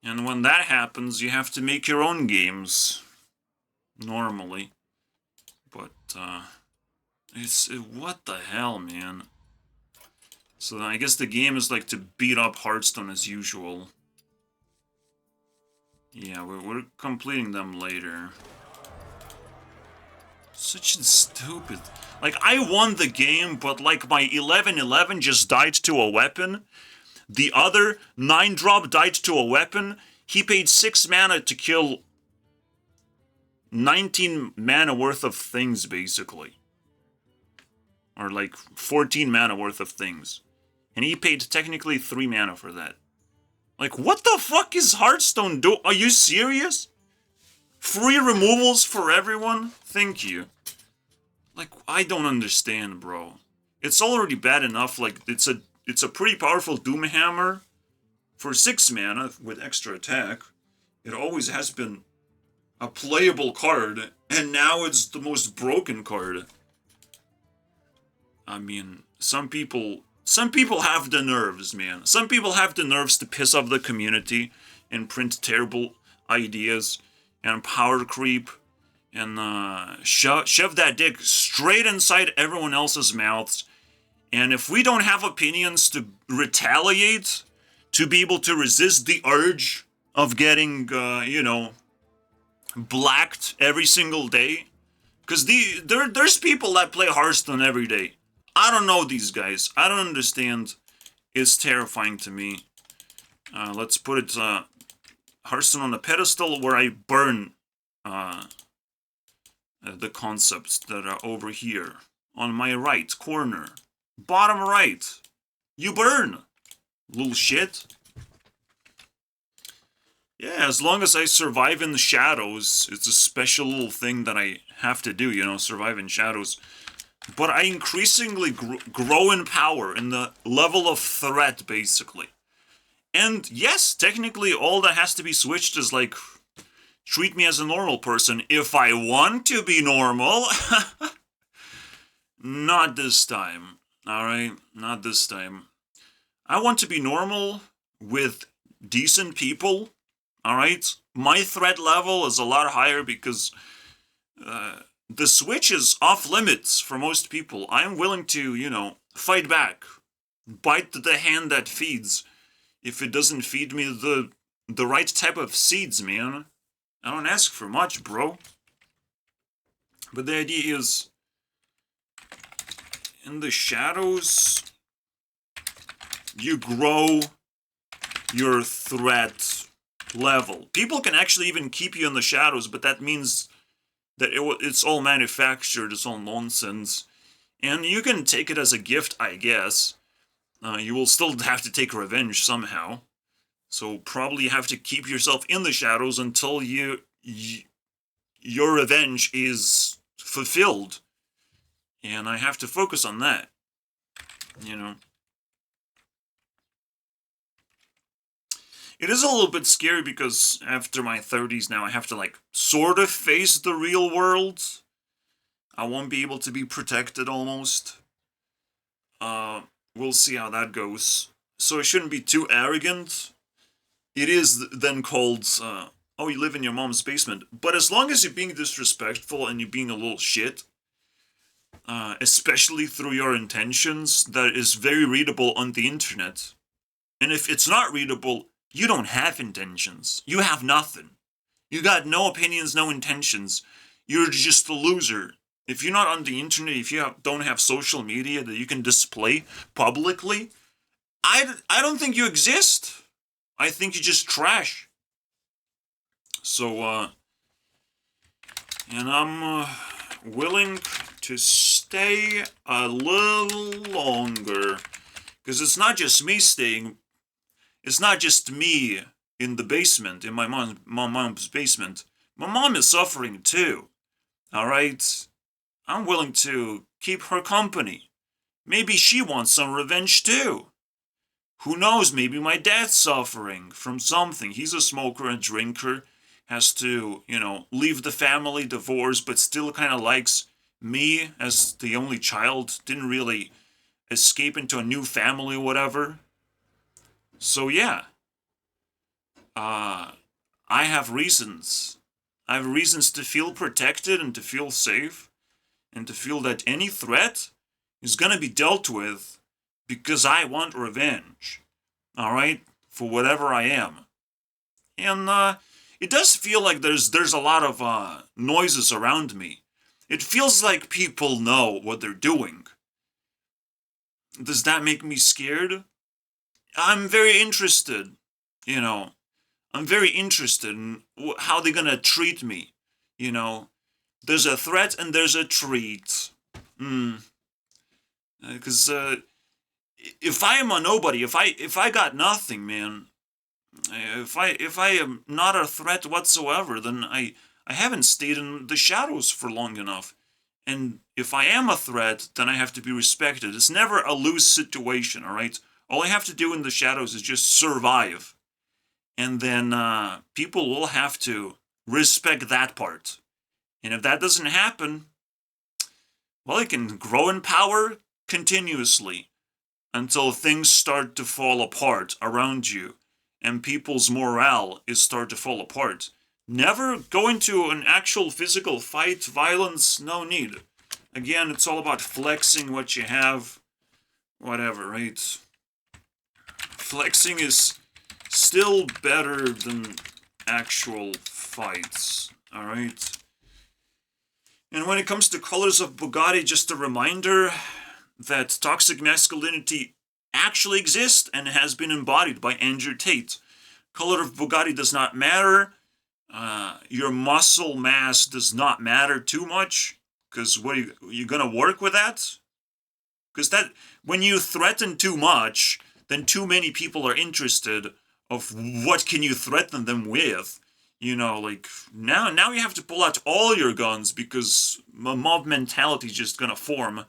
And when that happens, you have to make your own games. Normally. But, what the hell, man? So I guess the game is like to beat up Hearthstone as usual. Yeah, we're completing them later. Such a stupid... Like, I won the game, but like my 11-11 just died to a weapon. The other 9-drop died to a weapon. He paid 6 mana to kill 19 mana worth of things, basically. Or like 14 mana worth of things. And he paid technically 3 mana for that. Like, what the fuck is Hearthstone doing? Are you serious? Free removals for everyone? Thank you. Like, I don't understand, bro. It's already bad enough, like, it's a pretty powerful Doomhammer. For 6 mana, with extra attack. It always has been a playable card, and now it's the most broken card. I mean, some people have the nerves, man. Some people have the nerves to piss off the community and print terrible ideas and power creep and shove that dick straight inside everyone else's mouths. And if we don't have opinions to retaliate, to be able to resist the urge of getting, you know, blacked every single day, because there's people that play Hearthstone every day. I don't know these guys. I don't understand. It's terrifying to me. Let's put it, Hearthstone on a pedestal where I burn the concepts that are over here. On my right corner. Bottom right. You burn. Little shit. Yeah, as long as I survive in the shadows, it's a special little thing that I have to do, you know, survive in shadows. But I increasingly grow in power, in the level of threat, basically. And yes, technically all that has to be switched is like, treat me as a normal person if I want to be normal. Not this time, alright? Not this time. I want to be normal with decent people, alright? My threat level is a lot higher because the Switch is off limits for most people. I'm willing to, you know, fight back. Bite the hand that feeds. If it doesn't feed me the right type of seeds, man. I don't ask for much, bro. But the idea is, in the shadows, you grow your threat level. People can actually even keep you in the shadows, but that means that it's all manufactured, it's all nonsense. And you can take it as a gift, I guess. You will still have to take revenge somehow. So probably have to keep yourself in the shadows until your revenge is fulfilled. And I have to focus on that. You know. It is a little bit scary because after my 30s now, I have to, like, sort of face the real world. I won't be able to be protected almost. We'll see how that goes. So I shouldn't be too arrogant. It is then called, oh, you live in your mom's basement. But as long as you're being disrespectful and you're being a little shit, especially through your intentions, that is very readable on the internet. And if it's not readable, you don't have intentions. You have nothing. You got no opinions, no intentions. You're just a loser. If you're not on the internet, if you don't have social media that you can display publicly, I don't think you exist. I think you're just trash. So, and I'm willing to stay a little longer. Because it's not just me staying. It's not just me in the basement, in my mom's basement. My mom is suffering too. Alright? I'm willing to keep her company. Maybe she wants some revenge too. Who knows, maybe my dad's suffering from something. He's a smoker and drinker. Has to, leave the family, divorce, but still kind of likes me as the only child. Didn't really escape into a new family or whatever. So yeah. I have reasons. I have reasons to feel protected and to feel safe. And to feel that any threat is gonna be dealt with because I want revenge. Alright? For whatever I am. And, it does feel like there's a lot of, noises around me. It feels like people know what they're doing. Does that make me scared? I'm very interested, I'm very interested in how they're gonna treat me, There's a threat and there's a treat. Because, if I am a nobody, if I got nothing, man, if I am not a threat whatsoever, then I haven't stayed in the shadows for long enough. And if I am a threat, then I have to be respected. It's never a lose situation, alright? All I have to do in the shadows is just survive. And then people will have to respect that part. And if that doesn't happen, well, I can grow in power continuously until things start to fall apart around you and people's morale is start to fall apart. Never go into an actual physical fight, violence, no need. Again, it's all about flexing what you have, whatever, right? Flexing is still better than actual fights, alright? And when it comes to colors of Bugatti, just a reminder that toxic masculinity actually exists and has been embodied by Andrew Tate. Color of Bugatti does not matter. Your muscle mass does not matter too much. Because what are you gonna work with that? Because that when you threaten too much, then too many people are interested of what can you threaten them with. Like now you have to pull out all your guns because a mob mentality is just gonna form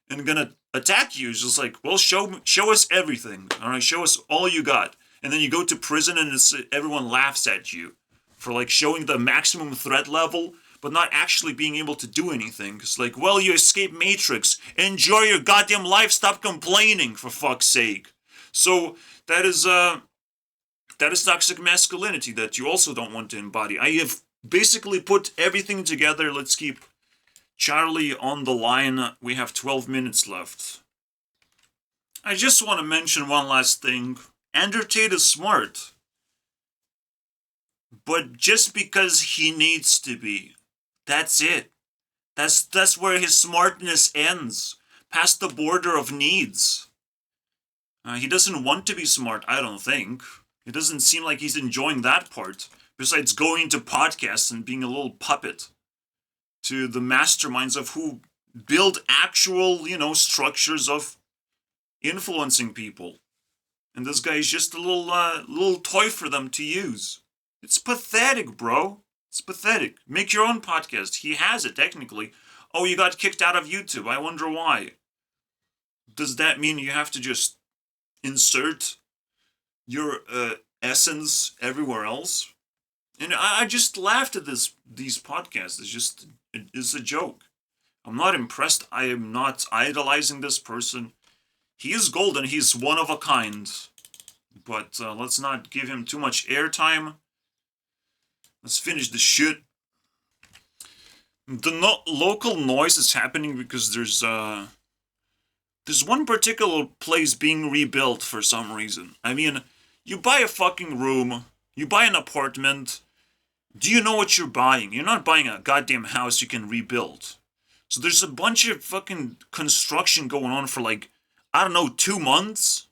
and gonna attack you. It's just like, well, show us everything. Alright, show us all you got. And then you go to prison and everyone laughs at you for like showing the maximum threat level, but not actually being able to do anything. It's like, well, you escaped Matrix. Enjoy your goddamn life. Stop complaining, for fuck's sake. So that is toxic masculinity that you also don't want to embody. I have basically put everything together. Let's keep Charli on the line. We have 12 minutes left. I just want to mention one last thing. Andrew Tate is smart. But just because he needs to be. That's it. That's where his smartness ends. Past the border of needs. He doesn't want to be smart, I don't think. It doesn't seem like he's enjoying that part. Besides going to podcasts and being a little puppet to the masterminds of who build actual, structures of influencing people. And this guy is just a little toy for them to use. It's pathetic, bro. It's pathetic. Make your own podcast. He has it, technically. Oh, you got kicked out of YouTube. I wonder why. Does that mean you have to just insert your essence everywhere else? And I just laughed at these podcasts. It's a joke. I'm not impressed. I am not idolizing this person. He is golden. He's one of a kind. But let's not give him too much airtime. Let's finish the shit. The local noise is happening because there's one particular place being rebuilt for some reason. I mean, you buy a fucking room, you buy an apartment. Do you know what you're buying? You're not buying a goddamn house you can rebuild. So there's a bunch of fucking construction going on for like, I don't know, 2 months?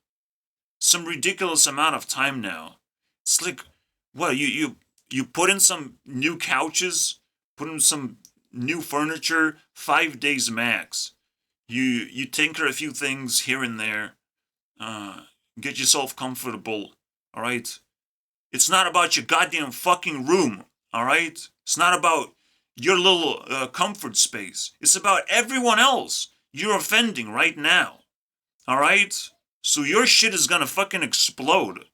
Some ridiculous amount of time now. It's like, what, you put in some new couches, put in some new furniture, 5 days max. You tinker a few things here and there, get yourself comfortable, alright? It's not about your goddamn fucking room, alright? It's not about your little comfort space. It's about everyone else you're offending right now, alright? So your shit is gonna fucking explode.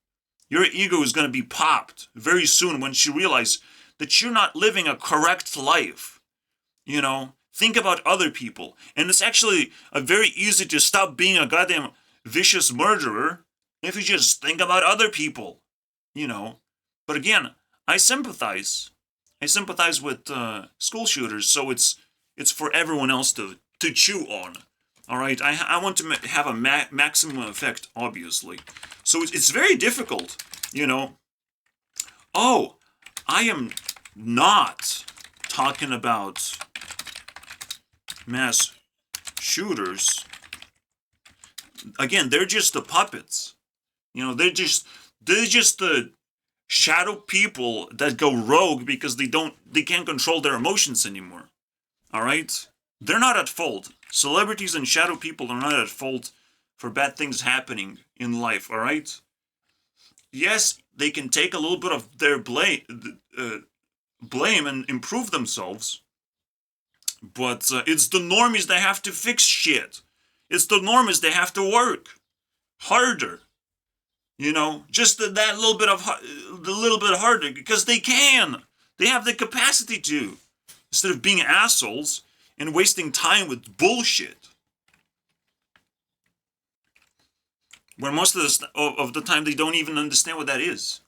Your ego is gonna be popped very soon once you realize that you're not living a correct life. You know, think about other people. And it's actually very easy to stop being a goddamn vicious murderer if you just think about other people. You know. But again, I sympathize. I sympathize with school shooters, so it's for everyone else to chew on. All right, I want to have a maximum effect, obviously. So it's very difficult, you know. Oh, I am not talking about mass shooters. Again, they're just the puppets. You know, they're just the shadow people that go rogue because they can't control their emotions anymore. All right? They're not at fault. Celebrities and shadow people are not at fault for bad things happening in life, all right? Yes, they can take a little bit of their blame and improve themselves, but it's the normies that have to fix shit. It's the normies that have to work harder. You know, just that little bit harder because they can. They have the capacity to, instead of being assholes and wasting time with bullshit. When most of the time they don't even understand what that is.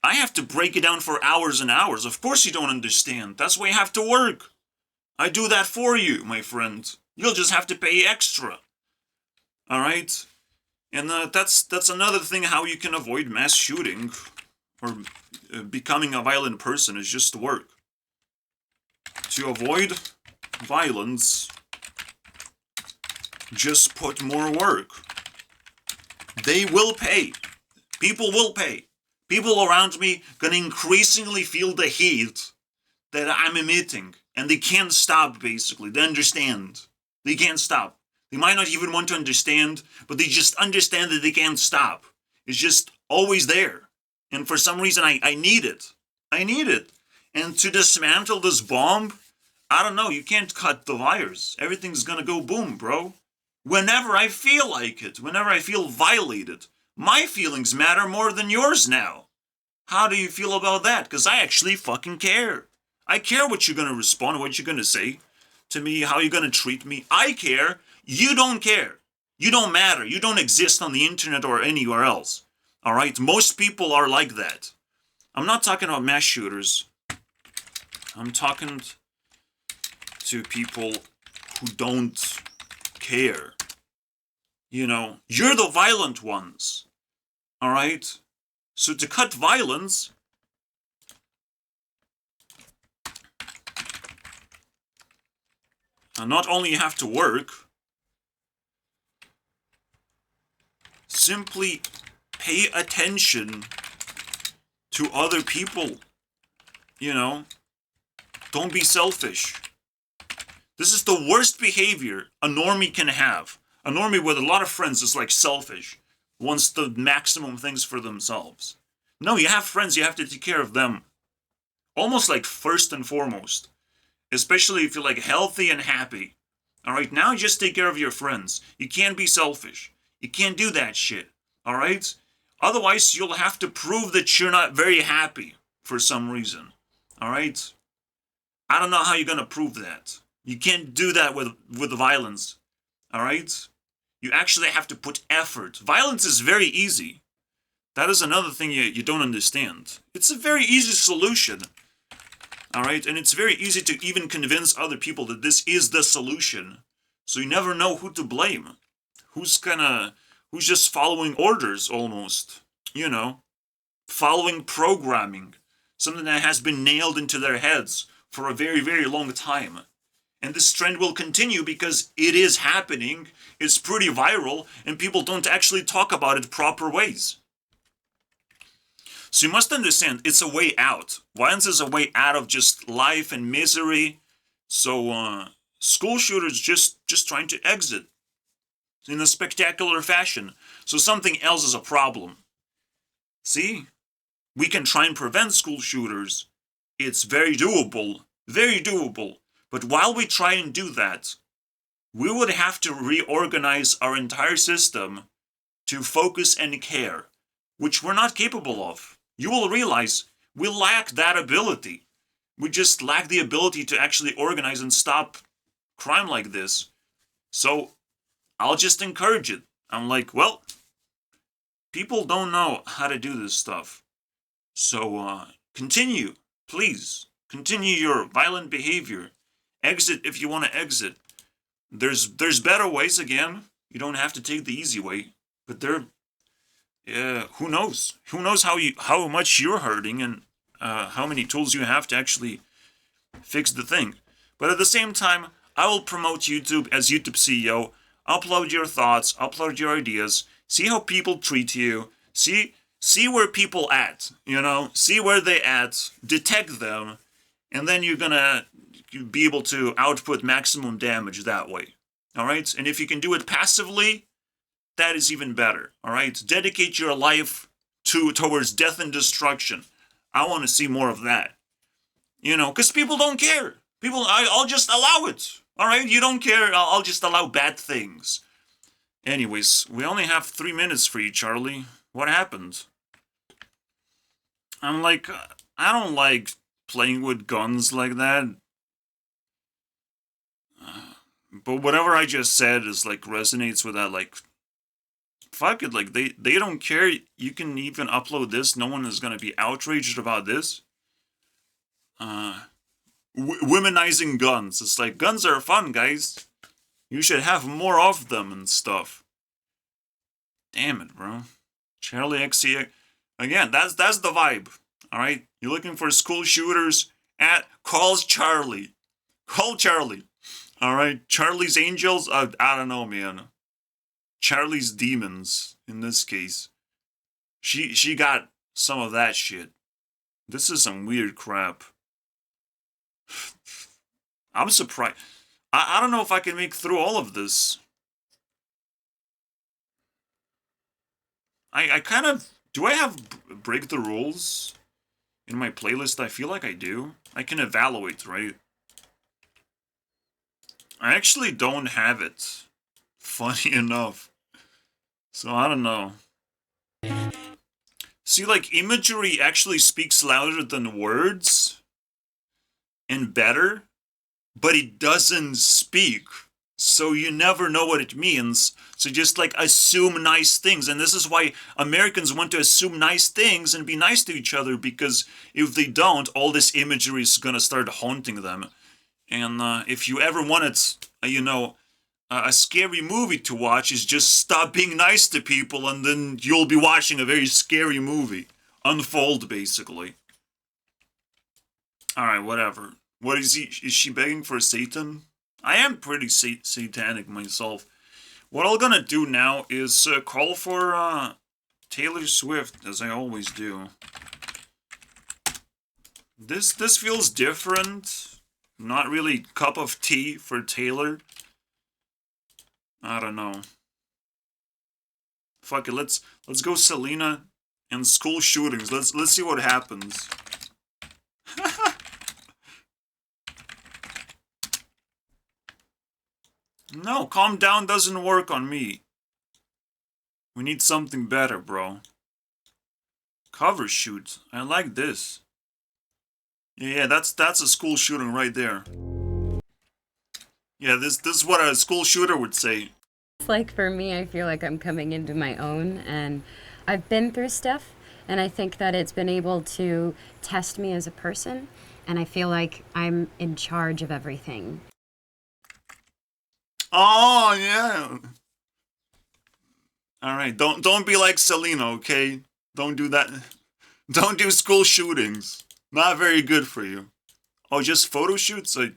I have to break it down for hours and hours. Of course you don't understand. That's why you have to work. I do that for you, my friend. You'll just have to pay extra. Alright? And that's another thing how you can avoid mass shooting or becoming a violent person is just work. To avoid violence, just put more work. They will pay. People will pay. People around me gonna increasingly feel the heat that I'm emitting. And they can't stop, basically. They understand. They can't stop. They might not even want to understand, but they just understand that they can't stop. It's just always there. And for some reason, I need it. I need it. And to dismantle this bomb, I don't know, you can't cut the wires. Everything's gonna go boom, bro. Whenever I feel like it, whenever I feel violated, my feelings matter more than yours now. How do you feel about that? Because I actually fucking care. I care what you're gonna respond, what you're gonna say to me, how you're gonna treat me. I care. You don't care. You don't matter. You don't exist on the internet or anywhere else. Alright? Most people are like that. I'm not talking about mass shooters. I'm talking to people who don't care. You know, you're the violent ones. Alright? So to cut violence, not only you have to work, simply pay attention to other people. You know, don't be selfish. This is the worst behavior a normie can have. A normie with a lot of friends is like selfish, wants the maximum things for themselves. No, you have friends, you have to take care of them. Almost like first and foremost. Especially if you're like healthy and happy. Alright, now just take care of your friends. You can't be selfish. You can't do that shit. Alright? Otherwise, you'll have to prove that you're not very happy for some reason. Alright? I don't know how you're gonna prove that. You can't do that with violence. Alright? You actually have to put effort. Violence is very easy. That is another thing you don't understand. It's a very easy solution. All right, and it's very easy to even convince other people that this is the solution. So you never know who to blame. Who's just following orders almost, you know, following programming, something that has been nailed into their heads for a very, very long time. And this trend will continue because it is happening, it's pretty viral, and people don't actually talk about it proper ways. So you must understand, it's a way out. Violence is a way out of just life and misery. So school shooters just trying to exit in a spectacular fashion. So something else is a problem. See? We can try and prevent school shooters. It's very doable. Very doable. But while we try and do that, we would have to reorganize our entire system to focus and care, which we're not capable of. You will realize we lack that ability. We just lack the ability to actually organize and stop crime like this. So I'll just encourage it. I'm like, well, people don't know how to do this stuff. So continue, please. Continue your violent behavior. Exit if you want to exit. There's better ways again. You don't have to take the easy way. But who knows? Who knows how much you're hurting and how many tools you have to actually fix the thing. But at the same time, I will promote YouTube as YouTube CEO. Upload your thoughts, upload your ideas, see how people treat you, see where people at, you know, see where they at, detect them, and then you're gonna be able to output maximum damage that way. All right? And if you can do it passively, that is even better. All right? Dedicate your life towards death and destruction. I want to see more of that. You know, because people don't care. I'll just allow it. All right? You don't care. I'll just allow bad things. Anyways, we only have 3 minutes for you, Charlie. What happened? I'm like, I don't like playing with guns like that. But whatever I just said is like resonates with that. Like, fuck it. Like they don't care. You can even upload this. No one is gonna be outraged about this. Womenizing guns. It's like, guns are fun, guys. You should have more of them and stuff. Damn it, bro. Charli XCX. Again, that's the vibe. All right, you're looking for school shooters. Call Charli. Call Charli. All right, Charlie's Angels. I don't know, man. Charlie's Demons. In this case, she got some of that shit. This is some weird crap. I'm surprised. I don't know if I can make through all of this. I kind of... Do I have Break the Rules in my playlist? I feel like I do. I can evaluate, right? I actually don't have it. Funny enough. So I don't know. See, like, imagery actually speaks louder than words. And better. But it doesn't speak. So you never know what it means. So just like assume nice things. And this is why Americans want to assume nice things and be nice to each other. Because if they don't, all this imagery is going to start haunting them. And if you ever wanted, you know, a scary movie to watch, is just stop being nice to people. And then you'll be watching a very scary movie unfold, basically. Alright, whatever. What is he? Is she begging for Satan? I am pretty satanic myself. What I'm gonna do now is call for Taylor Swift, as I always do. This feels different. Not really cup of tea for Taylor. I don't know. Fuck it, let's go Selena and school shootings. Let's see what happens. No, calm down doesn't work on me. We need something better, bro. Cover shoot. I like this. Yeah, that's a school shooting right there. Yeah, this is what a school shooter would say. It's like for me, I feel like I'm coming into my own, and I've been through stuff, and I think that it's been able to test me as a person and I feel like I'm in charge of everything. Oh yeah. All right, don't be like Selena, okay? Don't do that. Don't do school shootings. Not very good for you. Oh, just photo shoots? Like,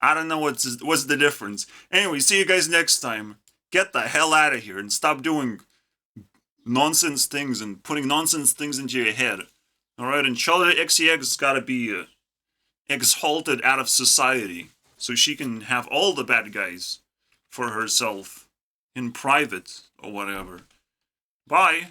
I don't know what's the difference. Anyway, see you guys next time. Get the hell out of here and stop doing nonsense things and putting nonsense things into your head. Alright, and Charli XCX has gotta be exalted out of society so she can have all the bad guys for herself in private or whatever. Bye.